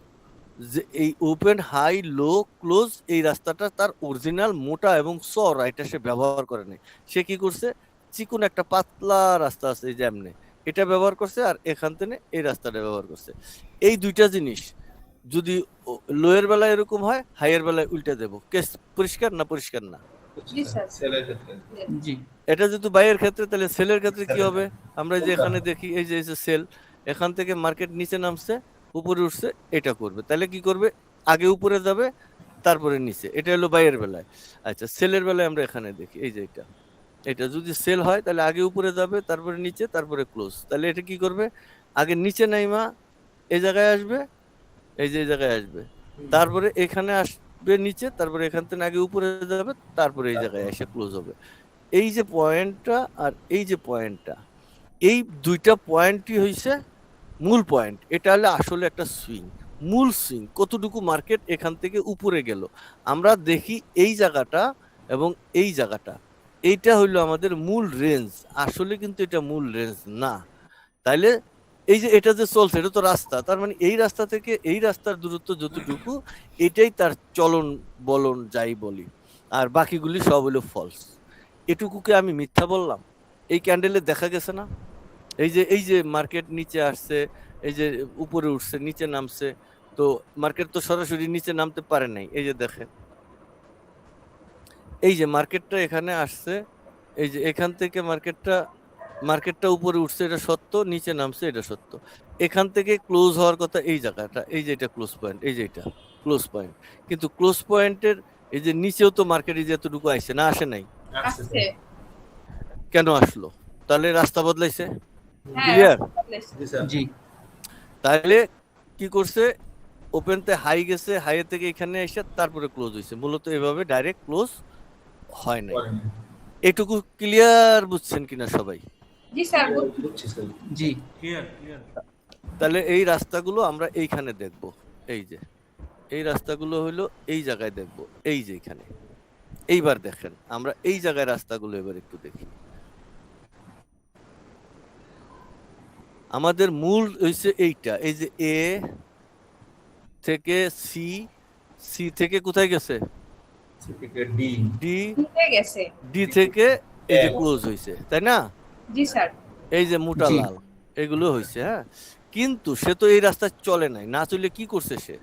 যে এই ওপেন হাই লো ক্লোজ এই রাস্তাটা তার অরিজিনাল মোটা এবং চওড়া, এটা সে ব্যবহার করে নাই। সে কি করছে, চিকন একটা পাতলা রাস্তা আছে এই যে এমনে, এটা ব্যবহার করছে, আর এখান থেকে এই রাস্তাটা ব্যবহার করছে। এই দুইটা জিনিস যদি লোয়ের বেলায় এরকম হয়, হাইয়ের বেলায় উল্টে দেবো। কেস পরিষ্কার না? পরিষ্কার না? জি স্যার ছেলের ক্ষেত্রে জি। এটা যেহেতু বাইয়ের ক্ষেত্রে, তাহলে সেলের ক্ষেত্রে কি হবে? আমরা যে এখানে দেখি এই যে সেল, এখান থেকে মার্কেট নিচে নামছে, উপরে উঠছে, এটা করবে। তাহলে কি করবে, আগে উপরে যাবে তারপরে নিচে। এটা হলো বাইয়ের বেলায়। আচ্ছা, সেলের বেলায় আমরা এখানে দেখি, এই যে এটা, এটা যদি সেল হয় তাহলে আগে উপরে যাবে, তারপরে নিচে, তারপরে ক্লোজ। তাহলে এটা কি করবে, আগে নিচে নাইমা এই জায়গায় আসবে, এই যে এই জায়গায় আসবে, তারপরে এখানে আসবে নিচে, তারপরে এখান থেকে আগে উপরে যাবে, তারপরে এই জায়গায় এসে ক্লোজ হবে। এই যে পয়েন্টটা আর এই যে পয়েন্টটা, এই দুইটা পয়েন্টই হইছে মূল পয়েন্ট। এটা হলে আসলে একটা সুইং, মূল সুইং, কতটুকু মার্কেট এখান থেকে উপরে গেল। আমরা দেখি এই জায়গাটা এবং এই জায়গাটা, এইটা হইলো আমাদের মূল রেঞ্জ। আসলে কিন্তু এটা মূল রেঞ্জ না। তাইলে এই যে এটা যে চলছে, এটা তো রাস্তা, তার মানে এই রাস্তা থেকে এই রাস্তার দূরত্ব যতটুকু, এটাই তার চলন বলন যাই বলি, আর বাকিগুলি সব হলো ফলস। এটুকুকে আমি মিথ্যা বললাম? এই ক্যান্ডেলে দেখা গেছে না, এই যে মার্কেট নিচে আসছে, এই যে উপরে উঠছে, নিচে নামছে। তো মার্কেট তো সরাসরি নিচে নামতে পারে নাই। এই যে দেখেন, এই যে মার্কেটটা এখানে আসছে, এই যে এখান থেকে মার্কেটটা উপরে উঠছে, এটা সত্য, নিচে নামছে, এটা সত্য। এখান থেকে ক্লোজ হওয়ার কথা এই জায়গাটা, এই যে এটা ক্লোজ পয়েন্ট, এই যে এটা ক্লোজ পয়েন্ট। কিন্তু ক্লোজ পয়েন্টের এই যে নিচেও তো মার্কেটে যতটুকু আসছে না, আসে নাই? আসছে কেন আসলো? তাহলে রাস্তা বদলাইছে। হ্যাঁ ক্লিয়ার? জি স্যার। জি। তাহলে কি করছে, ওপেনতে হাই গেছে, হাই থেকে এখানে এসে তারপরে ক্লোজ হয়েছে। মূলত এভাবে ডাইরেক্ট ক্লোজ হয় নাই। এটুকু ক্লিয়ার বুঝছেন কিনা সবাই? জি স্যার বুঝছি স্যার। জি। Clear clear. তাহলে এই রাস্তাগুলো আমরা এইখানে দেখব। এই যে এই রাস্তাগুলো হলো এই জায়গায় দেখব, এই যে এখানে। এইবার দেখেন, আমরা এই জায়গায় রাস্তাগুলো এবার একটু দেখি। আমাদের মূল হইছে এইটা, এই যে এ থেকে সি সি থেকে কোথায় গেছে? সি থেকে ডি, ডি, দিতে গেছে। ডি থেকে এই যে F, ক্লোজ হইছে, তাই না? জি স্যার। এই যে মোটা জি। লাল এগুলো হইছে, হ্যাঁ। কিন্তু সে তো এই রাস্তায় চলে নাই, না চলে কি করছে সে?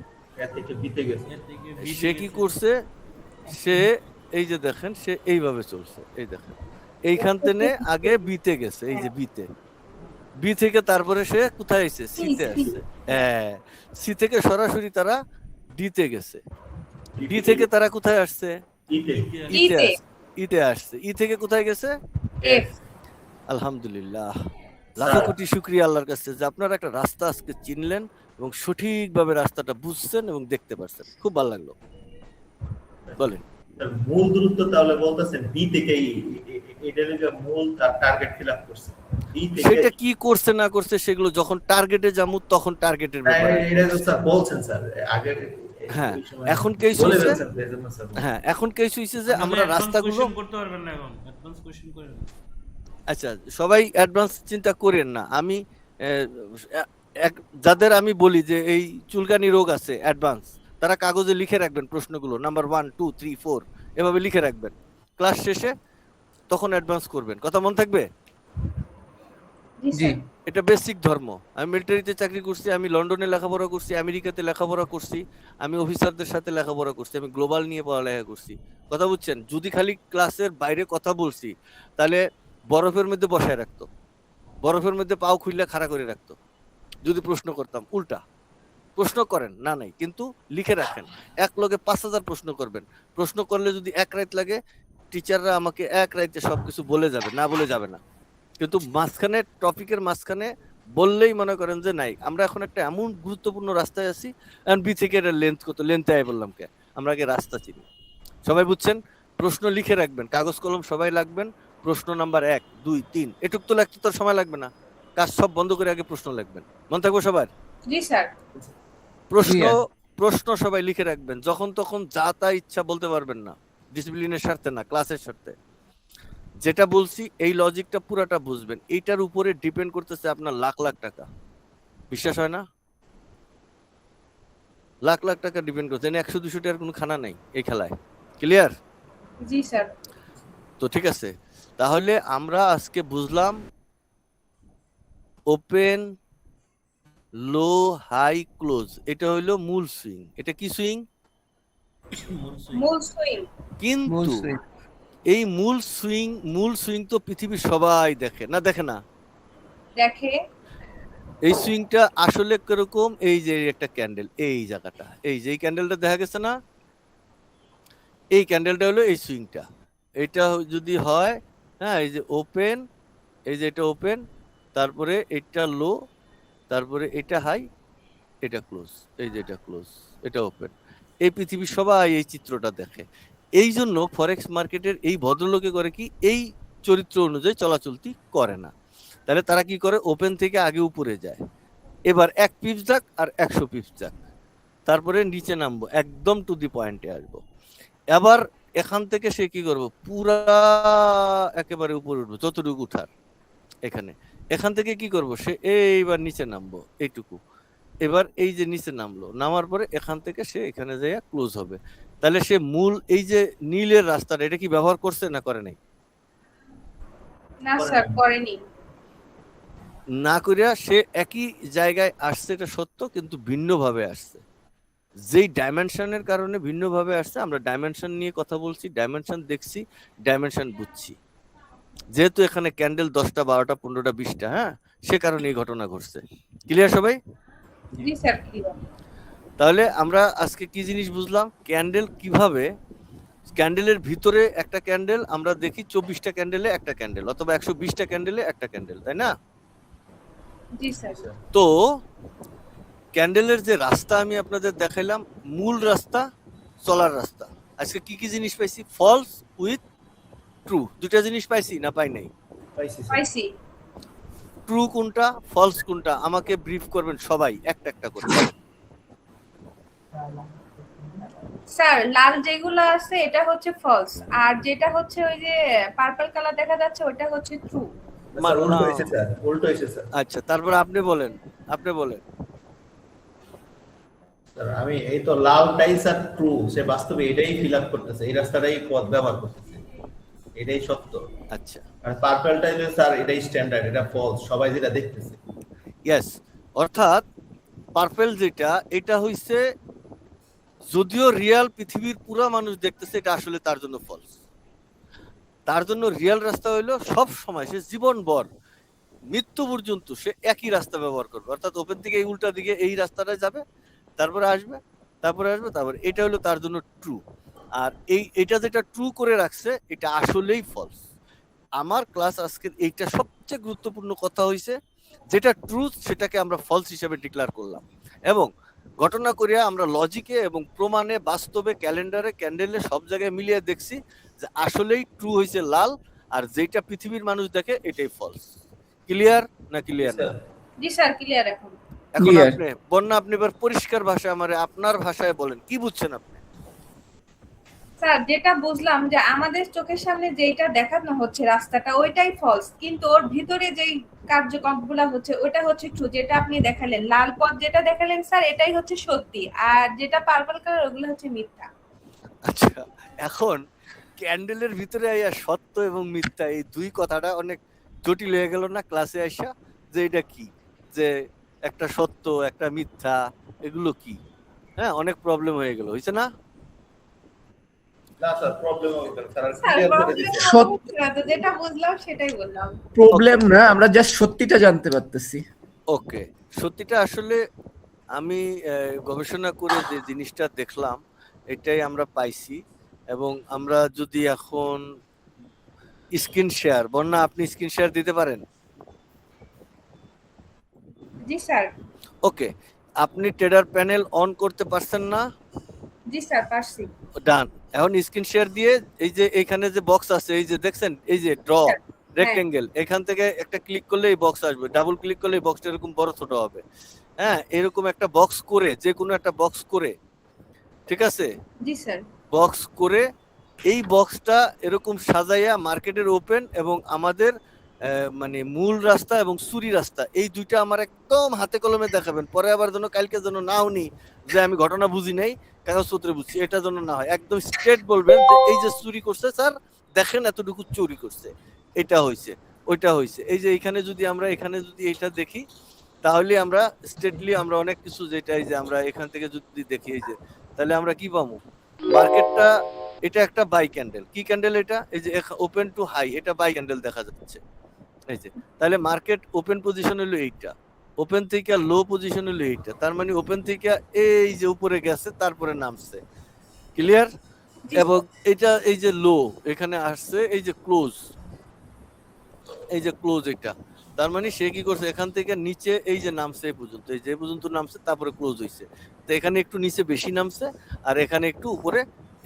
এ থেকে বিতে গেছে। এর থেকে বি সে কি করছে? সে এই যে দেখেন, সে এইভাবে চলছে, এই দেখেন এইখান থেকে আগে বিতে গেছে, এই যে বিতে, বি থেকে তারপরে সে কোথায় আসছে? সিতে আসছে। হ্যাঁ, সি থেকে সরাসরি তারা ডিতে গেছে, ডি থেকে তারা কোথায় আসছে? ইতে, ইতে ইতে। আসছে, ইতে আসছে, ই থেকে কোথায় গেছে? এফ। আলহামদুলিল্লাহ, লাখো কোটি শুকরিয়া আল্লাহর কাছে যে আপনারা একটা রাস্তা আজকে চিনলেন এবং সঠিকভাবে রাস্তাটা বুঝছেন এবং দেখতে পারছেন, খুব ভালো লাগলো। বলেন। তার মূল দূরত্ব তাহলে বলতেছেন বি থেকে এটার যে মূল তার টার্গেট ফিল আপ করছে, বি থেকে সেটা কি করছে না করছে সেগুলো যখন টার্গেটে যাবো তখন টার্গেটের ব্যাপারে। এটা তো স্যার বলছেন স্যার আগে। হ্যাঁ, ওই সময় এখন কেস বলে হইছে, ফেলছেন, এজন্য স্যার বলছি। হ্যাঁ এখন কেস হইছে যে আমরা রাস্তাগুলো, করতে পারবেন না এখন, অ্যাডভান্স কোশ্চেন করেন। আচ্ছা সবাই অ্যাডভান্স চিন্তা করেন না। আমি যাদের আমি বলি যে এই চুলকানি রোগ আছে অ্যাডভান্স, তারা কাগজে লিখে রাখবেন প্রশ্নগুলো, নাম্বার 1 2 3 4 এভাবে লিখে রাখবেন। ক্লাস শেষে তখন অ্যাডভান্স করবেন, কথা মনে থাকবে? জি জি। স্যার। এটা বেসিক ধর্ম। আমি মিলিটারিতে চাকরি করছি, আমি লন্ডনে লেখাপড়া করছি, আমেরিকাতে লেখাপড়া করছি, আমি অফিসারদের সাথে লেখাপড়া করছি, আমি গ্লোবাল নিয়ে পড়ালেখা করছি, কথা বুঝছেন? যদি খালি ক্লাসের বাইরে কথা বলছি তাহলে বরফের মধ্যে বসায় রাখতো, বরফের মধ্যে পাও খুললে খাড়া করে রাখতো। যদি প্রশ্ন করতাম, উল্টা প্রশ্ন করেন না নাই, কিন্তু লিখে রাখেন। এক লগে 5000 প্রশ্ন করবেন, প্রশ্ন করলে যদি এক রাত লাগে টিচাররা আমাকে এক রাতে সবকিছু বলে যাবে, না বলে যাবে না। কিন্তু মাঝখানে টপিকের মাঝখানে বললেই মনে করেন যে নাই, আমরা এখন একটা এমন গুরুত্বপূর্ণ রাস্তায় আছি, এখন বি থেকে এটা লেন্থ কত, লেন্থে আই বললাম কে, আমরা আগে রাস্তা চিনি। সবাই বুঝছেন? প্রশ্ন লিখে রাখবেন, কাগজ কলম সবাই লাগবেন। প্রশ্ন নাম্বার 1 2 3 এটুক তো লাগতে তোর সময় লাগবে না, কাজ সব বন্ধ করে আগে প্রশ্ন লিখবেন, মন থাকবো সবার? জি স্যার। প্রশ্ন জি, প্রশ্ন সবাই লিখে রাখবেন, যখন তখন যা তা ইচ্ছা বলতে পারবেন না, ডিসিপ্লিনের স্বার্থে না, ক্লাসের স্বার্থে। যেটা বলছি এই লজিকটা পুরাটা বুঝবেন, এইটার উপরে ডিপেন্ড করতেছে আপনার লাখ লাখ টাকা। বিশ্বাস হয় না? লাখ লাখ টাকা ডিপেন্ড করছে, 100-200 টাকার কোনো খানা নাই এই খেলায়। ক্লিয়ার? জি স্যার। তো ঠিক আছে, তাহলে আমরা আজকে বুঝলাম ওপেন, লো, হাই, ক্লোজ, এটা হইলো মূল সুইং। এটা কি সুইং? মূল সুইং। মূল কিন্তু সুইং। এই মূল সুইং তো পৃথিবীর সবাই দেখে না, দেখে না? দেখে। এই সুইংটা আসলে কিরকম? এই যে একটা ক্যান্ডেল, এই জায়গাটা, এই যে এই ক্যান্ডেলটা দেখা গেছে না, এই ক্যান্ডেলটা হলো এই সুইংটা। এটা যদি হয়, হ্যাঁ, এই যে ওপেন, এই যে এটা ওপেন, তারপরে এটা লো, তারপরে এটা হাই, এটা ক্লোজ, এই যে এটা ক্লোজ, এটা ওপেন। এই পৃথিবীর সবাই এই চিত্রটা দেখে। এই জন্য ফরেক্স মার্কেটের এই ভদ্রলোকে করে কি, এই চরিত্র অনুযায়ী চলাচলতি করে না। তাহলে তারা কি করে? ওপেন থেকে আগে উপরে যায়, এবার 1 পিপস যাক আর 100 পিপস যাক, তারপরে নিচে নামবো, একদম টু দি পয়েন্টে আসবো। এবার এখান থেকে সে কি করবো? পুরা একেবারে উপরে উঠবো, যতটুকু উঠার এখানে। এখান থেকে কি করব? সে এইবার নিচে নামবো এইটুকু, এবার এই যে নিচে নামলো, নামার পরে এখান থেকে সে এখানে যাইয়া ক্লোজ হবে। তাহলে সে মূল এই যে নীলের রাস্তাটা, এটা কি ব্যবহার করছে না করে নাই? না স্যার, করেনি। না করিয়া সে একই জায়গায় আসছে, এটা সত্য, কিন্তু ভিন্নভাবে আসছে। যেই ডাইমেনশনের কারণে ভিন্নভাবে আসছে, আমরা ডাইমেনশন নিয়ে কথা বলছি, ডাইমেনশন দেখছি, ডাইমেনশন বুঝছি। যেহেতু এখানে ক্যান্ডেল 10টা 12টা 15টা 20টা, হ্যাঁ, সে কারণে এই ঘটনা ঘটছে। ক্লিয়ার সবাই? জি স্যার, ক্লিয়ার। তাহলে আমরা আজকে কি জিনিস বুঝলাম? ক্যান্ডেল কিভাবে, ক্যান্ডেলের ভিতরে একটা ক্যান্ডেল আমরা দেখি, 24টা ক্যান্ডেলে একটা ক্যান্ডেল, অথবা 120টা ক্যান্ডেলে একটা ক্যান্ডেল, তাই না? জি স্যার। তো ক্যান্ডেলের যে রাস্তা আমি আপনাদের দেখাইলাম, মূল রাস্তা, চলার রাস্তা, আজকে কি কি জিনিস পাইছি? ফলস উইথ ট্রু, দুটা জিনিস পাইছি না পাই নাই? পাইছি স্যার। পাইছি। ট্রু কোনটা, ফলস কোনটা, আমাকে ব্রিফ করবেন সবাই একটা একটা করে। স্যার, লাল যেগুলো আছে এটা হচ্ছে ফলস, আর যেটা হচ্ছে ওই যে পার্পল কালার দেখা যাচ্ছে ওটা হচ্ছে ট্রু। স্যার উল্টো হয়েছে স্যার, উল্টো হয়েছে স্যার। আচ্ছা, তারপর আপনি বলেন, আপনি বলেন। স্যার আমি এই তো লাল টাইস আর ট্রু, সে বাস্তবে এটাই ফিল আপ করতেছে, এই রাস্তাটাই পথ ব্যবহার করতেছে, এটাই সত্য। আচ্ছা, আর পার্পল টাইলে স্যার এটাই স্ট্যান্ডার্ড, এটা ফলস, সবাই যেটা দেখতেছে। ইয়েস, অর্থাৎ পার্পেল যেটা, এটা হইছে যদিও রিয়াল পৃথিবীর পুরা মানুষ দেখতেছে, এটা আসলে তার জন্য ফলস। তার জন্য রিয়াল রাস্তা হইলো সব সময়, সে জীবনভর মৃত্যু পর্যন্ত সে একই রাস্তা ব্যবহার করবে, অর্থাৎ ওপেন থেকে এই উল্টা দিকে এই রাস্তাটা যাবে, তারপরে আসবে, তারপরে এটা হলো তার জন্য ট্রু। আর এটা যেটা ট্রু করে রাখছে, এটা আসলেই ফলস। আমার ক্লাস আজকে এইটা সবচেয়ে গুরুত্বপূর্ণ কথা হইছে, যেটা ট্রুথ সেটাকে আমরা ফলস হিসেবে ডিক্লেয়ার করলাম, এবং ঘটনা করিয়া আমরা লজিকে এবং প্রমাণে, বাস্তবে, ক্যালেন্ডারে, ক্যান্ডেলে সব জায়গায় মিলিয়ে দেখছি যে আসলেই ট্রু হইছে লাল, আর যেটা পৃথিবীর মানুষ দেখে এটাই ফলস। ক্লিয়ার না ক্লিয়ার না? জি স্যার, ক্লিয়ার এখন। এখন Clear. আপনি বন্যা, আপনি এবার পরিষ্কার ভাষায় আমারে আপনার ভাষায় বলেন, কি বুঝছেন আপনি? স্যার যেটা বুঝলাম যে আমাদের চোখের সামনে যেটা দেখানো হচ্ছে রাস্তাটা, ওইটাই ফলস, কিন্তু ওর ভিতরে যেই কার্যক্রমগুলো হচ্ছে ওটা হচ্ছে ট্রু। যেটা আপনি দেখালেন লাল পথ, যেটা দেখালেন স্যার, এটাই হচ্ছে সত্যি, আর যেটা পার্পল কালার ওগুলো হচ্ছে মিথ্যা। আচ্ছা, এখন ক্যান্ডেলের ভিতরে আইয়া সত্য এবং মিথ্যা, এই দুই কথাটা অনেক জটিল হয়ে গেল না ক্লাসে আইসা? যে এটা কি, যে একটা সত্য একটা মিথ্যা, এগুলো কি? হ্যাঁ, অনেক প্রবলেম হয়ে গেল, হয়েছে না? না স্যার, প্রবলেম হবে না স্যার, স্যার ক্লিয়ার করে প্রবলেম দিয়েছে। হচ্ছে না তো, যেটা বুঝলাম সেটাই বললাম। প্রবলেম না, আমরা জাস্ট সত্যিটা জানতে পারতেছি। ওকে, সত্যিটা আসলে আমি গবেষণা করে যে জিনিসটা দেখলাম, এটাই আমরা পাইছি। এবং আমরা যদি এখন স্ক্রিন শেয়ার, বন্যা আপনি স্ক্রিন শেয়ার দিতে পারেন? জি স্যার। ওকে, আপনি ট্রেডার প্যানেল অন করতে পারছেন না? জি স্যার, পারছি। ডান। এখন স্ক্রিন শেয়ার দিয়ে এই যে এখানে যে বক্স আছে, এই যে দেখছেন, এই যে ড্র রেক্টেঙ্গেল, এখান থেকে একটা ক্লিক করলে এই বক্স আসবে, ডাবল ক্লিক করলে এই বক্সটা এরকম বড় ছোট হবে। হ্যাঁ, এরকম একটা বক্স করে, যে কোনো একটা বক্স করে, ঠিক আছে, জি স্যার। বক্স করে এই বক্সটা এরকম সাজাইয়া মার্কেটের ওপেন এবং আমাদের মানে মূল রাস্তা এবং সুরি রাস্তা, এই দুইটা আমার একদম হাতে কলমে দেখাবেন। পরে আবার যেন কালকে যেন নাও নি যে আমি ঘটনা বুঝি নাই, কাগজপত্রে বুঝছি, এটা যেন না হয়। একদম স্ট্রেট বলবেন যে এই যে চুরি করছে স্যার, দেখেন এতটুকু চুরি করছে, এটা হয়েছে, ওইটা হয়েছে। এই যে এখানে যদি আমরা এখানে যদি এটা দেখি, তাহলে আমরা স্টেটলি আমরা অনেক কিছু, যেটা এই যে আমরা এখান থেকে যদি দেখি, এই যে তাহলে আমরা কি পাবো? মার্কেটটা, এটা একটা বাই ক্যান্ডেল। কি ক্যান্ডেল এটা? এই যে ওপেন টু হাই, এটা বাই ক্যান্ডেল দেখা যাচ্ছে, এই যে। তাহলে মার্কেট ওপেন পজিশন হলো এইটা, ওপেন থেকে লো পজিশন হলো এইটা, তার মানে ওপেন থেকে এই যে উপরে গেছে, তারপরে নামছে। ক্লিয়ার? এবং এটা এই যে লো এখানে আসছে, এই যে ক্লোজ, এই যে ক্লোজ, এটা তার মানে সে কি করছে, এখান থেকে নিচে এই যে নামছে এই পর্যন্ত, এই যে পর্যন্ত নামছে, তারপরে ক্লোজ হইছে। তো এখানে একটু নিচে বেশি নামছে, আর এখানে একটু উপরে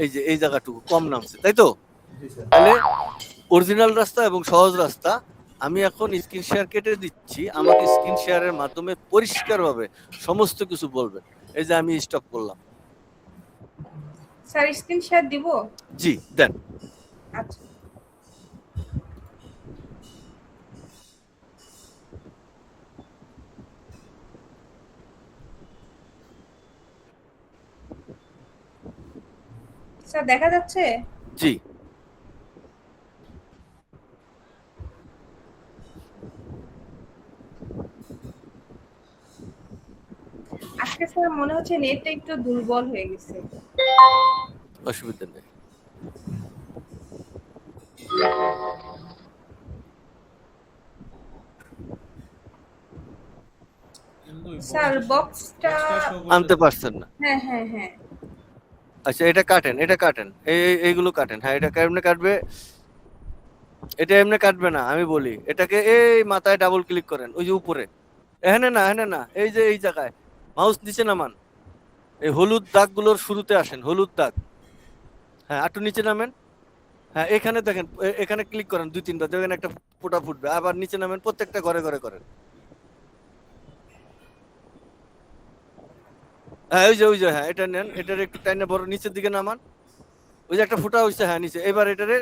এই যে এই জায়গাটুকু কম নামছে, তাই তো? তাহলে অরিজিনাল রাস্তা এবং সহজ রাস্তা। আমি এখন স্ক্রিন শেয়ার কেটে দিচ্ছি, আমাকে স্ক্রিন শেয়ারের মাধ্যমে পরিষ্কারভাবে সমস্ত কিছু বলবেন। এই যে আমি স্টপ করলাম। স্যার স্ক্রিন শেয়ার দিব? জি দেন। আচ্ছা। স্যার দেখা যাচ্ছে? জি। আজকে স্যার মনে হচ্ছে নেটটা একটু দুর্বল হয়ে গেছে। অসুবিধা নেই। স্যার বক্সটা আনতে পারছেন না? হ্যাঁ হ্যাঁ হ্যাঁ। আচ্ছা, এটা কাটেন, এটা কাটেন, এইগুলো কাটেন। হ্যাঁ, এটা কেমনে কাটবে? এটা এমনি কাটবে না, আমি বলি। এটাকে এই মাথায় ডাবল ক্লিক করেন, ওই যে উপরে, এখানে না, এখানে না, এই যে এই জায়গায় মাউস নিচে নামান, এই হলুদ দাগগুলোর শুরুতে আসেন, হলুদ দাগ। হ্যাঁ, একটু নিচে নামেন। হ্যাঁ, এখানে দেখেন, এখানে ক্লিক করেন 2-3 বার, দেখেন একটা ফোঁটা ফুটবে। আবার নিচে নামেন, প্রত্যেকটা ঘরে ঘরে করেন। হ্যাঁ, ওই যে হ্যাঁ, এটা নেন, এটার একটু টাইনে বড় নিচের দিকে নামান। ওই যে একটা ফোঁটা হইছে, হ্যাঁ নিচে। এবার এটারে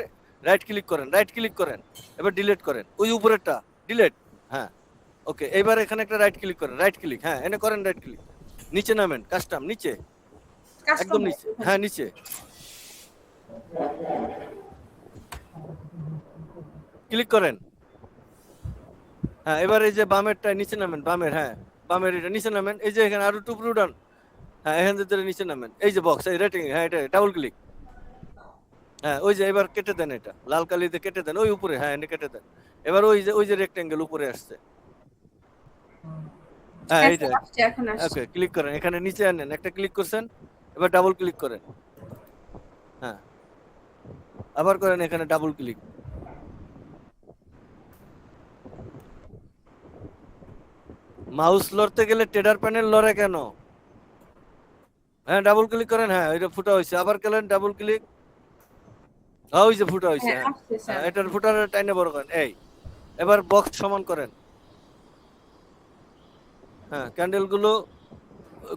রাইট ক্লিক করেন, রাইট ক্লিক করেন, এবার ডিলিট করেন, ওই উপরেরটা ডিলিট। হ্যাঁ, ওকে। এবার এখানে একটা রাইট ক্লিক করেন, রাইট ক্লিক, হ্যাঁ এনে করেন রাইট ক্লিক। নিচে নামেন, কাস্টম নিচে, একদম কাস্টমার নিচে, হ্যাঁ নিচে। ক্লিক করেন। হ্যাঁ এবার এই যে বামেরটা নিচে নামেন, বামের, হ্যাঁ বামের এটা নিচে নামেন, এই যে এখানে আরো টুকরো উঠান, হ্যাঁ এখান থেকে নিচে নামেন, এই যে বক্স, এই রেটিং, হ্যাঁ এটা ডাবল ক্লিক, হ্যাঁ ওই যে এবার কেটে দেন, এটা লাল কালিতে কেটে দেন, ওই উপরে, হ্যাঁ এটা কেটে দেন। এবার ওই যে রেক্টেঙ্গেল উপরে আসছে, হ্যাঁ হ্যাঁ এইটা, স্যার, আসছে, এখন আসছে। ওকে ক্লিক করেন, এখানে নিচে আনেন, একটা ক্লিক করছেন, এবার ডাবল ক্লিক করেন, হ্যাঁ আবার করেন, এখানে ডাবল ক্লিক, মাউস লড়তে গেলে টেডার প্যানেল লড়ে কেন? হ্যাঁ ডাবল ক্লিক করেন, হ্যাঁ এটা ফুটা হয়েছে, আবার গেলেন ডাবল ক্লিক, হ্যাঁ ওই যে ফুটা হয়েছে, হ্যাঁ হ্যাঁ আসছে স্যার। এটার ফুটার টাইনে বড় করেন, এই এবার বক্স সমান করেন, হ্যাঁ ক্যান্ডেল গুলো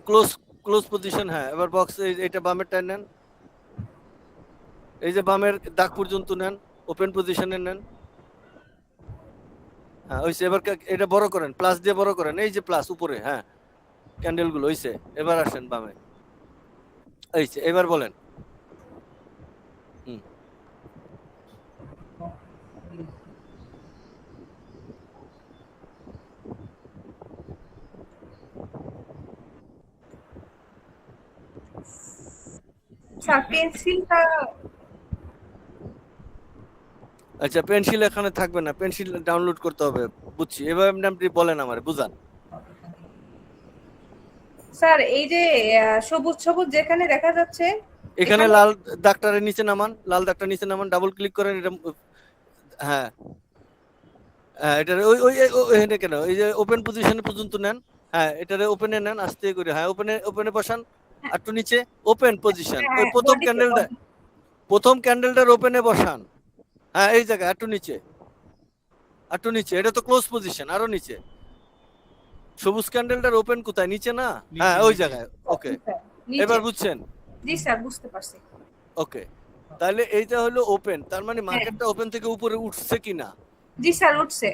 ক্লোজ ক্লোজ পজিশন, হ্যাঁ এবার বক্স এইটা বামের টাইন নেন, এই যে বামের দাগ পর্যন্ত নেন, ওপেন পজিশনে নেন, হ্যাঁ ওইসে, এবার এটা বড় করেন, প্লাস দিয়ে বড় করেন, এই যে প্লাস উপরে, হ্যাঁ ক্যান্ডেল গুলো হইছে, এবার আসেন বামে, এইছে এবার বলেন। হুম স্যার পেন্সিলটা আচ্ছা পেন্সিল এখানে থাকবে না, পেন্সিল ডাউনলোড করতে হবে, বুঝছি, এবার আপনি বলেন আমারে বুঝান। স্যার এই যে সবুজ সবুজ যেখানে দেখা যাচ্ছে, এখানে লাল দাগটার নিচে নামান, লাল দাগটার নিচে নামান, ডাবল ক্লিক করেন, এটা হ্যাঁ হ্যাঁ এটা ওই ওই এখানে কেন, এই যে ওপেন পজিশনে পর্যন্ত নেন, হ্যাঁ এটারে ওপেনে নেন আস্তে করে, হ্যাঁ ওপেনে বসান, আর একটু নিচে ওপেন পজিশন, ওই হ্যাঁ প্রথম body তে, ক্যান্ডেলটা, body। প্রথম ক্যান্ডেলটার ওপেনে বসান, হ্যাঁ এই জায়গায় একটু নিচে, একটু নিচে, এটা তো ক্লোজ পজিশন, আরো নিচে, সবুজ ক্যান্ডেলটার ওপেন কোথায়, নিচে না, হ্যাঁ ওই জায়গায়, ওকে স্যার, নিচে। এবার বুঝছেন, জি স্যার, বুঝতে পারছি। ওকে তাহলে এইটা হলো ওপেন, তার মানে হ্যাঁ। মার্কেটটা ওপেন থেকে উপরে উঠছে কিনা, জি স্যার, উঠছে।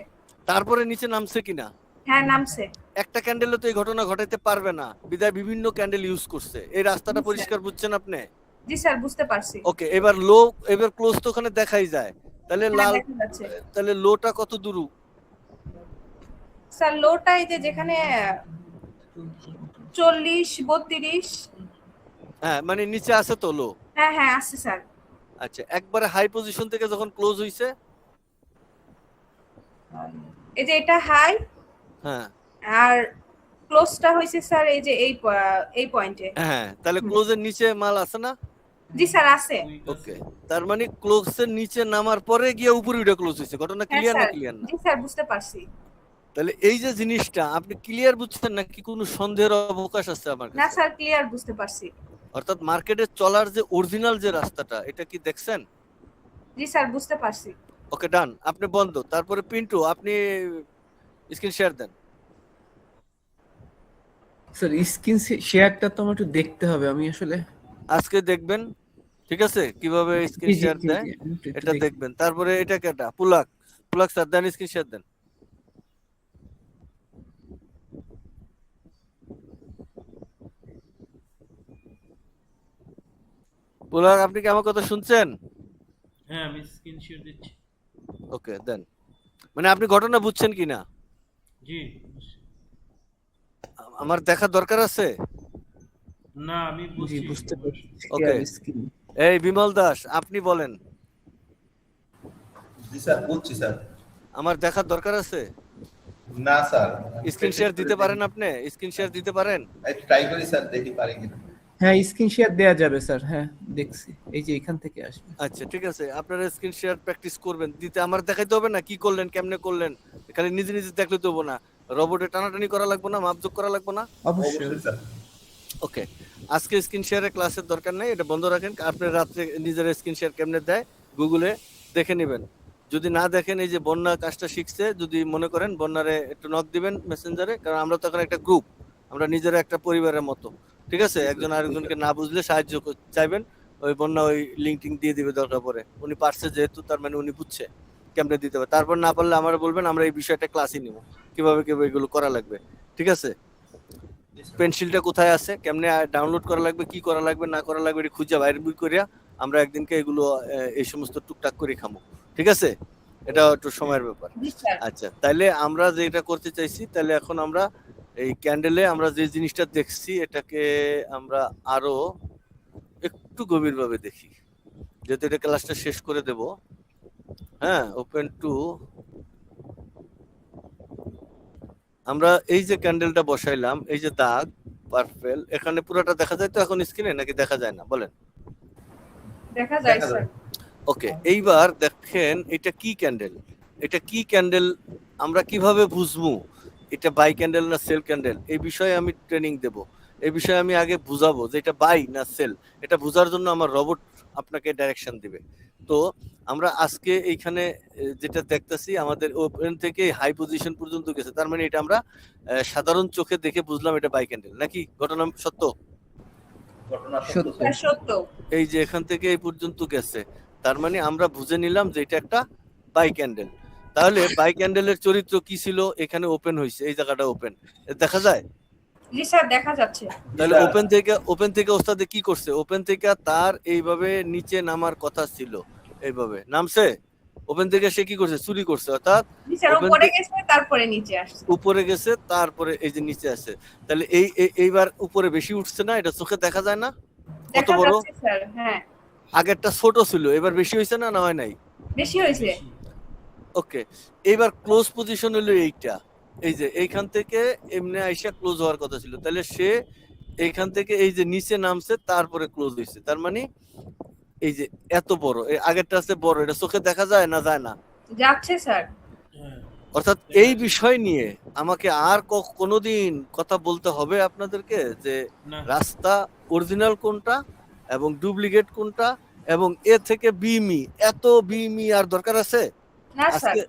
তারপরে নিচে নামছে কিনা, হ্যাঁ নামছে। একটা ক্যান্ডেলে তো এই ঘটনা ঘটাইতে পারবে না, বিদায় বিভিন্ন ক্যান্ডেল ইউজ করছে, এই রাস্তাটা জি, পরিষ্কার বুঝছেন আপনি? জি স্যার, বুঝতে পারছি। ওকে এবার লো, এবার ক্লোজ তো ওখানে দেখাই যায়, তাহলে হ্যাঁ, লাল, দেখা যাচ্ছে। তাহলে লোটা কত দূর? স্যার লোটা এই যে যেখানে 40-32, হ্যাঁ মানে নিচে আছে তো লো, হ্যাঁ হ্যাঁ আছে স্যার। আচ্ছা একবারে হাই পজিশন থেকে যখন ক্লোজ হইছে, এই যে এটা হাই, হ্যাঁ আর ক্লোজটা হইছে স্যার এই যে এই পয়েন্টে। হ্যাঁ তাহলে ক্লোজের নিচে মাল আছে না? জি স্যার আছে। ওকে তার মানে ক্লোজের নিচে নামার পরে গিয়ে উপরে উঠে ক্লোজ হইছে, ঘটনা হ্যাঁ ক্লিয়ার না স্যার, ক্লিয়ার না? জি স্যার, বুঝতে পারছি। তাহলে এই যে জিনিসটা আপনি ক্লিয়ার বুঝছেন নাকি কোনো সন্দেহের অবকাশ আছে আমার না কাছে? স্যার, ক্লিয়ার বুঝতে পারছি। অর্থাৎ মার্কেটে চলার যে অরিজিনাল যে রাস্তাটা, এটা কি দেখছেন? জি স্যার, বুঝতে পারছি। ওকে ডান, আপনি বন্ধ, তারপরে পিন্টু আপনি স্ক্রিন শেয়ার দেন। স্যার স্ক্রিন শেয়ারটা তো আমার একটু দেখতে হবে, আমি আসলে আজকে দেখবেন, ঠিক আছে, কিভাবে স্ক্রিন জি জি শেয়ার জি দেয় জি, আমি একটু এটা দেখি। দেখবেন। তারপরে এটা কেটা পুলাক, পুলাক স্যার দেন, স্ক্রিন শেয়ার দেন। পুলাক আপনি কি আমার কথা শুনছেন? হ্যাঁ আমি স্ক্রিন শেয়ার দিচ্ছি। ওকে দেন, মানে আপনি ঘটনা বুঝছেন কিনা জি আমার দেখা দরকার আছে? না আমি জি বুঝছি। বুঝতে পারছি। ওকে স্ক্রিন এই বিমল দাস আপনি বলেন, জি স্যার, বুঝছি স্যার। আমার দেখার দরকার আছে? না স্যার, স্ক্রিন শেয়ার দিতে পারেন আপনি? স্ক্রিন শেয়ার দিতে পারেন? ট্রাই করি স্যার, দেখি পারি কিনা। হ্যাঁ স্ক্রিন শেয়ার দেয়া যাবে স্যার, হ্যাঁ দেখছি, এই যে এখান থেকে আসবে। আচ্ছা ঠিক আছে, আপনারা স্ক্রিন শেয়ার প্র্যাকটিস করবেন, দিতে আমার দেখাইতে হবে না কি করলেন কেমনে করলেন, খালি নিজে নিজে দেখলে তো হবো না, রোবটে টানাটানি করা লাগবে না, মাপজোক করা লাগবে না। অবশ্যই। অবশ্যই স্যার। ওকে আজকে স্ক্রিন শেয়ারের ক্লাসের দরকার নেই, এটা বন্ধ রাখেন, আপনি রাত্রে নিজের স্ক্রিন শেয়ার কেমনে দেয় গুগলে দেখে নেবেন। যদি না দেখেন, এই যে বন্যা কাজটা শিখছে, যদি মনে করেন বন্যারে একটু নক দিবেন মেসেঞ্জারে, কারণ আমরা তো এখন একটা গ্রুপ, আমরা নিজেরা একটা পরিবারের মতো, ঠিক আছে, একজন আরেকজনকে না বুঝলে সাহায্য চাইবেন, ওই বন্যা ওই লিঙ্ক টিঙ্ক দিয়ে দিবে দরকার পড়ে, উনি পারছে যেহেতু তার মানে উনি বুঝছে কেমনে দিতে হবে, তারপর না পারলে আমার বলবেন, আমরা এই বিষয়টা ক্লাসই নিব কিভাবে কিভাবে এগুলো করা লাগবে, ঠিক আছে। পেন্সিলটা কোথায় আছে, কেমনে ডাউনলোড করা লাগবে, কি করা লাগবে না করা লাগবে, এটা খুঁজে বাইরে বই করিয়া আমরা একদিনকে এগুলো এই সমস্ত টুকটাক করে খামো, ঠিক আছে? এটা একটু সময়ের ব্যাপার। জি স্যার। আচ্ছা, তাহলে আমরা যেটা করতে চাইছি, তাহলে এখন আমরা এই ক্যান্ডেলে আমরা যে জিনিসটা দেখছি এটাকে আমরা আরো একটু গভীরভাবে দেখি, যেহেতু এটা ক্লাসটা শেষ করে দেব। হ্যাঁ, ওপেন টু, আমরা এই যে ক্যান্ডেলটা বসাইলাম, এই যে দাগ পার্পল, এখানে পুরোটা দেখা যায় তো এখন স্ক্রিনে, নাকি দেখা যায় না বলেন? দেখা যায় দেখা স্যার। যায়। ওকে, এইবার দেখেন এটা কি ক্যান্ডেল, এটা কি ক্যান্ডেল আমরা কিভাবে বুঝবো এটা বাই ক্যান্ডেল না সেল ক্যান্ডেল, এই বিষয়ে আমি ট্রেনিং দেব। এই বিষয়ে আমি আগে বুঝাবো যে এটা বাই না সেল, এটা বোঝার জন্য আমার রোবট আপনাকে ডাইরেকশন দিবে। তো আমরা আজকে এইখানে যেটা দেখতেছি আমাদের ওপেন থেকে হাই পজিশন পর্যন্ত গেছে, তার মানে এটা আমরা সাধারণ চোখে দেখে বুঝলাম এটা বাই ক্যান্ডেল, নাকি ঘটনা সত্য? ঘটনা সত্য। সত্য স্যার সত্য। এই যে এখান থেকে এই পর্যন্ত গেছে, তার মানে আমরা বুঝে নিলাম যে এটা একটা বাই ক্যান্ডেল। তাহলে বাই ক্যান্ডেলের চরিত্র কি ছিল, এখানে ওপেন হয়েছে, এই জায়গাটা ওপেন দেখা যায়। জি স্যার দেখা যাচ্ছে। তাহলে স্যার। ওপেন থেকে ওস্তাদে কি করছে, ওপেন থেকে তার এইভাবে নিচে নামার কথা ছিল, এইভাবে নামছে। ওপেন থেকে সে কি করছে, চুরি করছে, অর্থাৎ জি স্যার Open উপরে থেকে- গেছে তারপরে নিচে আসছে। উপরে গেছে তারপরে এই যে নিচে আসে। তাহলে এইবার উপরে বেশি উঠছে না, এটা চোখে দেখা যায় না কত দেখা বড়? যাচ্ছে স্যার। হ্যাঁ আগেরটা ছোট ছিল, এবার বেশি হয়েছে না, না হয় নাই? বেশি হয়েছে। ওকে, এইবার ক্লোজ পজিশন হলো এইটা, এই যে এইখান থেকে এমনি আইসা ক্লোজ হওয়ার কথা ছিল, তাহলে সে এইখান থেকে এই যে নিচে নামছে তারপরে ক্লোজ হয়েছে, তার মানে এই যে এত বড়, এই আগেরটা আছে বড়, এটা চোখে দেখা যায় না, যায় না? যাচ্ছে স্যার। হ্যাঁ, অর্থাৎ এই বিষয় নিয়ে আমাকে আর কোনোদিন কথা বলতে হবে আপনাদেরকে যে না রাস্তা অরিজিনাল কোনটা এবং ডুপ্লিকেট কোনটা, এবং এ থেকে বিমি, এত বিমি আর দরকার আছে? না স্যার। আজকে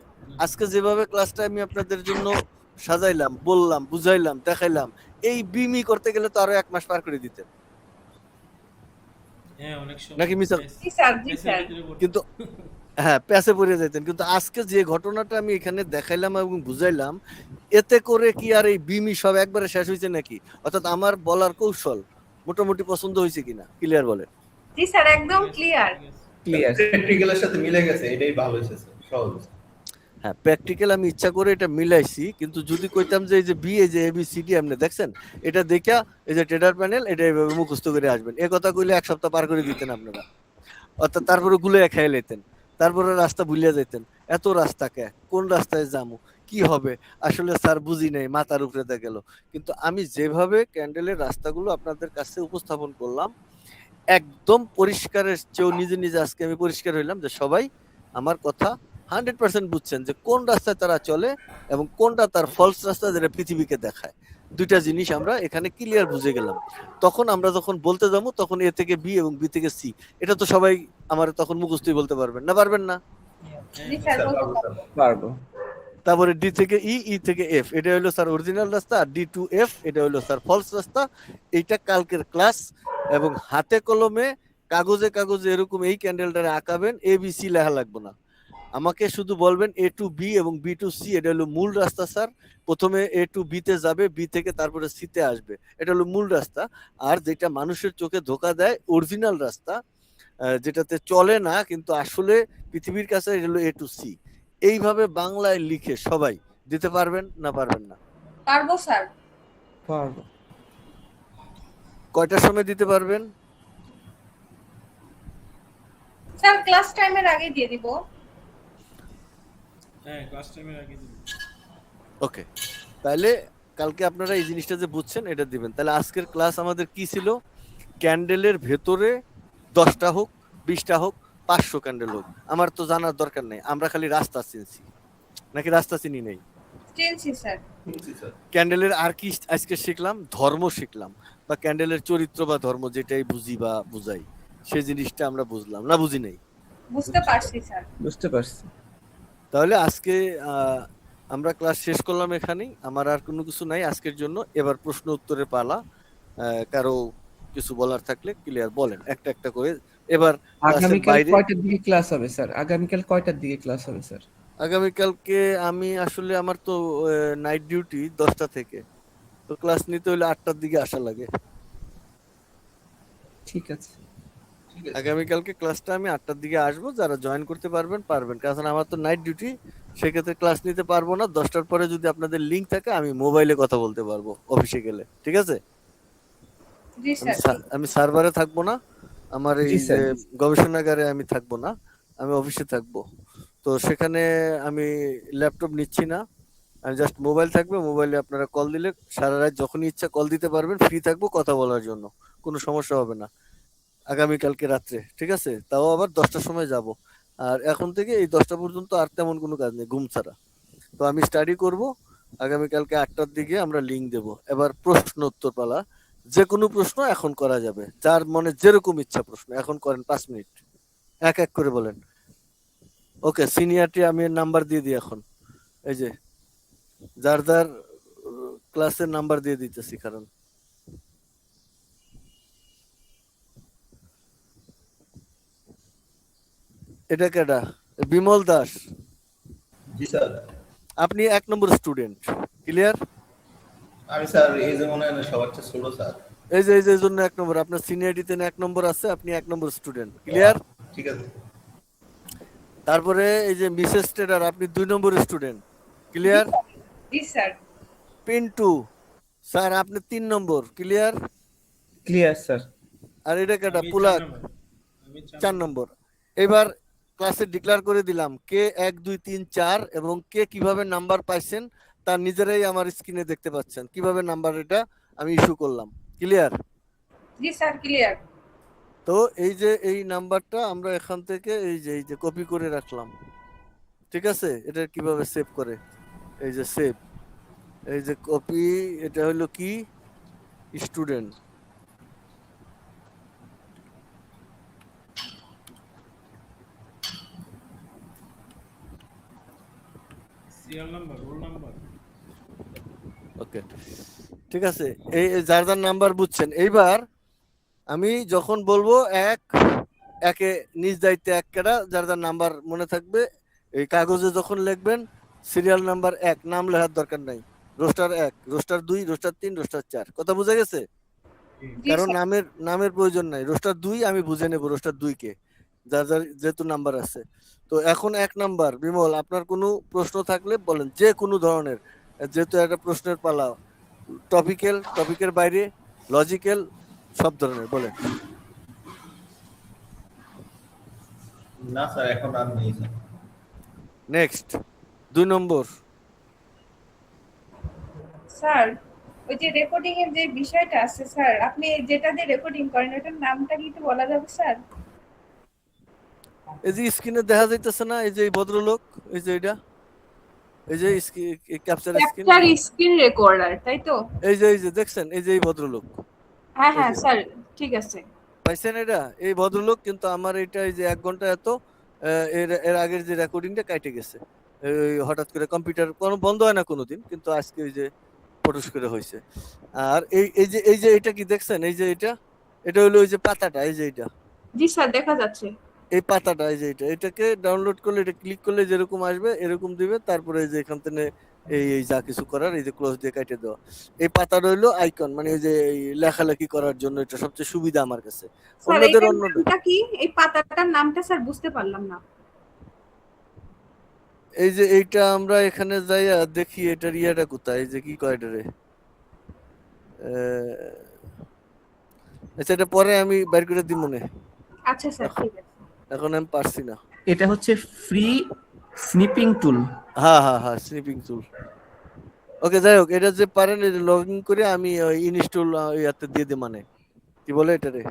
আজকে যেভাবে ক্লাসটা আমি আপনাদের জন্য সাজাইলাম, বললাম, বুঝাইলাম, দেখাইলাম, এই বিমি করতে গেলে তো আরো 1 মাস পার করে দিতেন, হ্যাঁ অনেক সময় নাকি মিসাল? জি স্যার জি প্রেসের স্যার। ভিতরে পড়তে- কিন্তু হ্যাঁ, প্যাসে পড়ে যেতেন। কিন্তু আজকে যে ঘটনাটা আমি এখানে দেখাইলাম এবং বুঝাইলাম, এতে করে কি আর এই বিমি সব একবারে শেষ হয়েছে নাকি? অর্থাৎ আমার বলার কৌশল মোটামুটি পছন্দ হয়েছে কিনা, ক্লিয়ার বলেন? জি স্যার একদম ক্লিয়ার। ঠিক আছে। ক্লিয়ার। প্র্যাকটিক্যালের সাথে মিলে গেছে, এটাই ভালো হয়েছে স্যার, সহজ হয়েছে। হ্যাঁ, প্র্যাকটিক্যাল আমি ইচ্ছা করে এটা মিলাইছি, কিন্তু যদি কইতাম যে এই যে বি, এই যে ABCD আপনি দেখছেন, এটা দেখা এই যে ট্রেডার প্যানেল, এটা এইভাবে মুখস্থ করে আসবেন, এ কথা কইলে 1 সপ্তাহ পার করে দিতেন আপনারা। অর্থাৎ তারপরে গুলে খেয়ে লেতেন, তারপরে রাস্তা ভুলিয়া যেতেন, এত রাস্তা কে, কোন রাস্তায় যাবো, কি হবে, আসলে স্যার বুঝি নাই, মাথার উপরে দিয়ে গেল। কিন্তু আমি যেভাবে ক্যান্ডেলের রাস্তাগুলো আপনাদের কাছে উপস্থাপন করলাম, একদম পরিষ্কারের চেয়েও নিজে নিজে আজকে আমি পরিষ্কার হইলাম যে সবাই আমার কথা 100% বুঝছেন যে কোন রাস্তায় তারা চলে এবং কোনটা তার ফলস রাস্তা, যেটা পৃথিবীকে দেখায়। দুইটা জিনিস আমরা এখানে ক্লিয়ার বুঝে গেলাম। তখন আমরা যখন বলতে যাবো, তখন এ থেকে বি এবং বি থেকে সি, এটা তো সবাই আমার তখন মুখস্থই বলতে পারবেন না, পারবেন না? জি স্যার স্যার বলতে পারবো স্যার। পারবো। পারবো। তারপরে ডি থেকে ই, ই থেকে এফ, এটা হলো স্যার অরিজিনাল রাস্তা, আর ডি টু এফ এটা হলো স্যার ফলস রাস্তা। এইটা কালকের ক্লাস, এবং হাতে কলমে কাগজে কাগজে এরকম এই ক্যান্ডেলটারে আঁকাবেন, ABC লেখা লাগবে না, আমাকে শুধু বলবেন A to B এবং B to C, এটা হলো মূল রাস্তা স্যার। প্রথমে A to B তে যাবে, B থেকে তারপরে C তে আসবে, এটা হলো মূল রাস্তা। আর যেটা মানুষের চোখে ধোকা দেয় অরিজিনাল রাস্তা, যেটাতে চলে না কিন্তু আসলে পৃথিবীর কাছে, এটা হলো A to C। এইভাবে বাংলায় লিখে সবাই দিতে পারবেন না, পারবেন না? পারবো স্যার। পারবো। কয়টার সময় দিতে পারবেন? স্যার ক্লাস টাইমের আগে দিয়ে দিব। হ্যাঁ ক্লাস টাইমের আগে দিন। ওকে, তাহলে কালকে আপনারা এই জিনিসটা যে বুঝছেন এটা দিবেন। তাহলে আজকের ক্লাস আমাদের কি ছিল, ক্যান্ডেলের ভেতরে 10টা হোক, 20টা হোক, 500 ক্যান্ডেল হোক, আমার তো জানার দরকার নেই, আমরা খালি রাস্তা চিনছি, নাকি রাস্তা চিনি নেই? চিনছি স্যার। জি স্যার। ক্যান্ডেলের আর কি আজকে শিখলাম, ধর্ম শিখলাম, বা ক্যান্ডেলের চরিত্র বা ধর্ম যেটাই বুঝি বা বুঝাই, সেই জিনিসটা আমরা বুঝলাম না, বুঝি নাই? বুঝতে পারছি স্যার। বুঝতে পারছি। তাহলে আজকে আমরা ক্লাস শেষ করলাম এখানেই, আমার আর কোনো কিছু নাই আজকের জন্য। এবার প্রশ্ন উত্তরের পালা, কারো কিছু বলার থাকলে ক্লিয়ার বলেন একটা একটা করে। এবার ক্লাসের আগামীকাল বাইরে, কয়টার দিকে ক্লাস হবে স্যার? আগামীকাল কয়টার দিকে ক্লাস হবে স্যার? আগামীকালকে আমি আসলে আমার তো নাইট ডিউটি 10টা থেকে, তো ক্লাস নিতে হলে 8টার দিকে আসা লাগে। ঠিক আছে। ঠিক আছে আগামীকালকে ক্লাসটা আমি 8টার দিকে আসবো, যারা জয়েন করতে পারবেন পারবেন, কারণ আমার তো নাইট ডিউটি, সেক্ষেত্রে ক্লাস নিতে পারবো না। 10টার পরে যদি আপনাদের লিঙ্ক থাকে আমি মোবাইলে কথা বলতে পারবো অফিসে গেলে, ঠিক আছে? জি আমি স্যার। আমি সার্ভারে থাকবো না, আমার এই জি যে স্যার। গবেষণাগারে আমি থাকবো না, আমি অফিসে থাকবো। তো সেখানে আমি ল্যাপটপ নিচ্ছি না, আমি জাস্ট মোবাইল থাকবে, মোবাইলে আপনারা কল দিলে সারা রাত যখনই ইচ্ছা কল দিতে পারবেন, ফ্রি থাকবো কথা বলার জন্য, কোনো সমস্যা হবে না। আগামীকালকে রাত্রে, ঠিক আছে? তাও আবার 10টার সময় যাব। আর এখন থেকে এই 10টা পর্যন্ত আর তেমন কোনো কাজ নেই ঘুম ছাড়া। তো আমি স্টাডি করব, আগামীকালকে 8টার দিকে আমরা লিঙ্ক দেব। এবার প্রশ্ন উত্তর পালা, যে কোনো প্রশ্ন এখন করা যাবে, যার মনে যেরকম ইচ্ছা প্রশ্ন এখন করেন, 5 মিনিট এক এক করে বলেন। ওকে, সিনিয়রটি আমি নাম্বার দিয়ে দিই এখন, এই যে যার যার ক্লাসের নাম্বার দিয়ে দিতেছি, কারণ এটা কেডা? বিমল দাস, জি স্যার। আপনি 1 নম্বর স্টুডেন্ট, ক্লিয়ার? আমি স্যার এই যে মনে হয় না সবার চেয়ে ছোট স্যার। এই যে এই জন্য 1 নম্বর, আপনার সিনিয়রিটিতে 1 নম্বর আছে, আপনি 1 নম্বর স্টুডেন্ট, ক্লিয়ার? ঠিক আছে তারপরে এই যে মিসেস টেডার, আপনি 2 নম্বর স্টুডেন্ট, জি ক্লিয়ার? স্যার। জি স্যার। পিন্টু স্যার, আপনি 3 নম্বর, ক্লিয়ার? Clear sir. আর এটা কেটা? আমি 4 পুলাক, নম্বর। আমি 4 4 নম্বর। এবার ক্লাসে ডিক্লেয়ার করে দিলাম কে 1 2 3 4 এবং কে কিভাবে নাম্বার পাইছেন তার নিজেরাই আমার স্ক্রিনে দেখতে পাচ্ছেন, কিভাবে নাম্বার এটা আমি ইস্যু করলাম, ক্লিয়ার? জি স্যার ক্লিয়ার। তো এই যে এই নাম্বারটা আমরা এখান থেকে এই যে কপি করে রাখলাম, ঠিক আছে? এটা কিভাবে সেভ করে, এই যে সেভ, এই যে কপি, এটা হলো কি student, serial number, roll number. Okay, ঠিক আছে? এই যার যার নাম্বার বুঝছেন। এইবার আমি যখন বলবো একে নিজ দায়িত্বে এক কেডা, যার যার নাম্বার মনে থাকবে এই কাগজে যখন লিখবেন, সিরিয়াল নাম্বার 1 নাম লেখার দরকার নাই, রোস্টার 1, রোস্টার 2, রোস্টার 3, রোস্টার 4, কথা বোঝা গেছে? জি কারণ স্যার। নামের প্রয়োজন নাই, রোস্টার 2 আমি বুঝে নেব, রোস্টার 2 কে, যার যার যেহেতু নাম্বার আছে। তো এখন 1 নাম্বার বিমল, আপনার কোনো প্রশ্ন থাকলে বলেন, যে কোনো ধরনের, যেহেতু একটা প্রশ্নের পালা, টপিকের বাইরে, লজিক্যাল, সব ধরনের বলেন। না স্যার এখন আর নেই স্যার। নেক্সট 2 নম্বর, স্যার ওই যে রেকর্ডিং এর যে বিষয়টা আছে স্যার, আপনি যেটা দিয়ে রেকর্ডিং করেন ওটার নামটা কি একটু বলা যাবে স্যার? এই যে স্ক্রিনে দেখা যাইতেছে না, এই যে এই ভদ্রলোক, এই যে এটা, এই যে capture screen, capture screen recorder, তাই তো? এই যে দেখছেন, এই যে এই ভদ্রলোক, হ্যাঁ এই হ্যাঁ যে স্যার, ঠিক আছে। পাইছেন এটা, এই ভদ্রলোক কিন্তু আমার এটা এই যে 1 ঘন্টা এত এর এর আগের যে রেকর্ডিংটা কাটে গেছে, এই হঠাৎ করে কম্পিউটার কোনো বন্ধ হয় না কোনোদিন, কিন্তু আজকে ওই যে ফটোস করে হয়েছে। আর এই যে এটা কি দেখছেন, এই যে এটা হলো ওই যে পাতাটা, এই যে এটা, জি স্যার দেখা যাচ্ছে। এই পাতাটা, এই যে এটাকে ডাউনলোড করলে, এটা ক্লিক করলে যেরকম আসবে এরকম দিবে, তারপরে এই যে এখান থেকে এই যা কিছু করার, এই যে ক্লোজ দিয়ে কেটে দেওয়া, এই পাতাটা হইলো আইকন, মানে এই যে এই লেখালেখি করার জন্য এটা সবচেয়ে সুবিধা আমার কাছে। স্যার অন্যদের এটার অন্যদের নামটা কি? এই পাতাটার নামটা স্যার বুঝতে পারলাম না। এই যে এইটা আমরা এখানে যাইয়া দেখি এটার ইয়াটা কোথায়, এই যে কি কয় এটারে, আচ্ছা এটা পরে আমি বাইর করে দিব মনে, আচ্ছা স্যার ঠিক আছে। এখন আমি পারছি না। এটা হচ্ছে ফ্রি স্নিপিং টুল। হ্যাঁ স্নিপিং টুল। ওকে, যাই হোক, এটা যে পারেন লগ ইন করে আমি ইনস্টল ইয়াতে দিয়ে দিই, মানে কি বলে এটারে,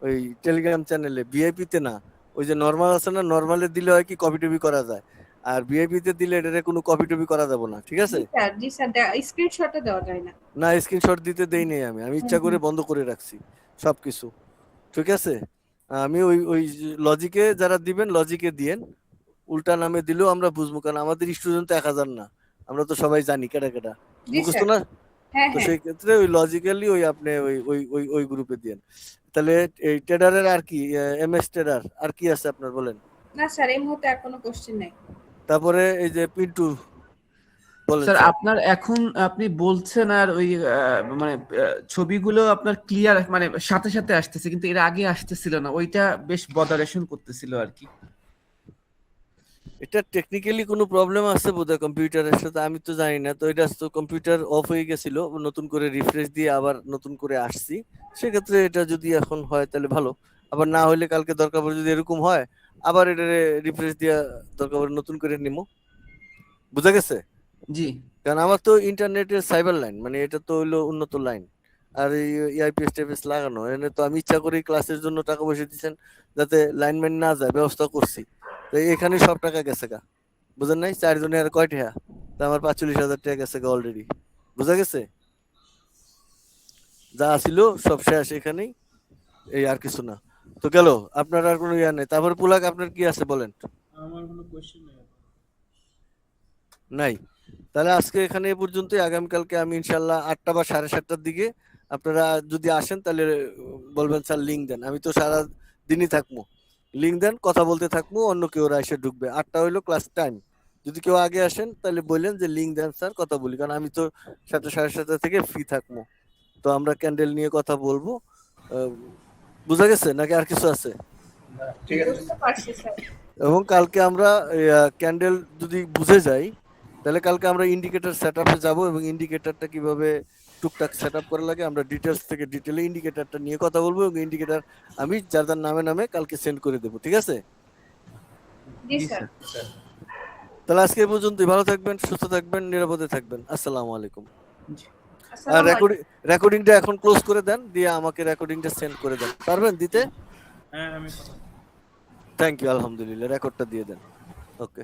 ওই টেলিগ্রাম চ্যানেলে, ভিআইপি তে না, ওই যে নরমাল আছে না, নরমালে দিলে হয় কি কপি টপি করা যায়, আর ভিআইপি তে দিলে এটারে কোনো কপি টপি করা যাবে না, ঠিক আছে? জি স্যার স্ক্রিনশটও দেওয়া যায় না। না, স্ক্রিনশট দিতে দেই নেই, আমি ইচ্ছা করে বন্ধ করে রাখছি সবকিছু, ঠিক আছে? আমি ওই লজিকে যারা দিবেন লজিকে দিয়েন, উল্টা নামে দিলেও আমরা বুঝবো, কারণ আমাদের স্টুডেন্ট তো 1000 না, আমরা তো সবাই জানি কেটা কেটা, জি মুখস্থ স্যার। না। হ্যাঁ তো হ্যাঁ। সেই ক্ষেত্রে ওই লজিক্যালি ওই আপনি ওই গ্রুপে দিয়েন। তাহলে এই ট্রেডারের আর কি, এমএস ট্রেডার আর কি আছে আপনার বলেন। না স্যার এই মুহূর্তে আর কোনো কোশ্চেন নাই। তারপরে এই যে পিন্টু, বলেন স্যার স্যার। আপনার এখন আপনি বলছেন আর ওই মানে ছবিগুলো আপনার ক্লিয়ার মানে সাথে সাথে আসতেছে, কিন্তু এর আগে আসতেছিল না, ওইটা বেশ বদারেশন করতেছিল আর কি। এটা টেকনিক্যালি কোনো প্রবলেম আছে বোধহয় কম্পিউটারের সাথে, আমি তো জানি না। তো এটা তো কম্পিউটার অফ হয়ে গেছিল, নতুন করে রিফ্রেশ দিয়ে আবার নতুন করে আসছি। সেক্ষেত্রে এটা যদি এখন হয় তাহলে ভালো, আবার না হলে কালকে দরকার পড়ে যদি এরকম হয় আবার এটা রিফ্রেশ দিয়ে দরকার পড়ে নতুন করে নিবো। বুঝা গেছে? জি কারণ আমার তো ইন্টারনেটের সাইবার লাইন, মানে এটা তো হইলো উন্নত লাইন। আর এই আইপিএস টাইপিএস লাগানো এনে তো আমি ইচ্ছা করেই ক্লাসের জন্য টাকা পয়সা দিচ্ছেন যাতে লাইনম্যান না যায়, ব্যবস্থা করছি। তো এখানে সব টাকা গেছে গা, বুঝেন নাই? 4 জনের আর কয় টাকা? তা আমার 45,000 টাকা গেছে গা অলরেডি। বুঝা গেছে? যা ছিল সব শেষ এখানেই, এই আর কিছু না। তো গেল, আপনার আর কোনো ইয়া নেই। তারপর পুলাক আপনার কি আছে বলেন? আমার কোনো কোয়েশ্চেন নেই। নাই? তাহলে আজকে এখানে এ পর্যন্তই। আগামীকালকে আমি ইনশাল্লাহ 8টা বা 7:30টার দিকে আপনারা যদি আসেন তাহলে বলবেন স্যার লিঙ্ক দেন। আমি তো সারা দিনই থাকবো, লিঙ্ক দেন, কথা বলতে থাকবো, অন্য কেউ ওরা এসে ঢুকবে। 8টা হইলো ক্লাস টাইম। যদি কেউ আগে আসেন তাহলে বললেন যে লিঙ্ক দেন স্যার, কথা বলি, কারণ আমি তো 7টা 7:30 থেকে ফ্রি থাকবো। তো আমরা ক্যান্ডেল নিয়ে কথা বলবো। বুঝা গেছে নাকি আর কিছু আছে? ঠিক আছে বুঝতে পারছি স্যার। এবং কালকে আমরা ক্যান্ডেল যদি বুঝে যাই তাহলে কালকে আমরা ইন্ডিকেটর সেটআপে যাব, এবং ইন্ডিকেটরটা কিভাবে টুকটাক সেটআপ করা লাগে আমরা ডিটেলস থেকে ডিটেলে ইন্ডিকেটরটা নিয়ে কথা বলবো, এবং ইন্ডিকেটর আমি যার যার নামে নামে কালকে সেন্ড করে দেবো। ঠিক আছে? জি জি স্যার। স্যার। তাহলে আজকে এই পর্যন্তই। ভালো থাকবেন, সুস্থ থাকবেন, নিরাপদে থাকবেন। আসসালামু আলাইকুম। জি। আর আসসালামু আলাইকুম। রেকর্ডিংটা এখন ক্লোজ করে দেন, দিয়ে আমাকে রেকর্ডিংটা সেন্ড করে দেন। পারবেন দিতে? হ্যাঁ আমি কথা থ্যাংক ইউ, আলহামদুলিল্লাহ। রেকর্ডটা দিয়ে দেন। ওকে।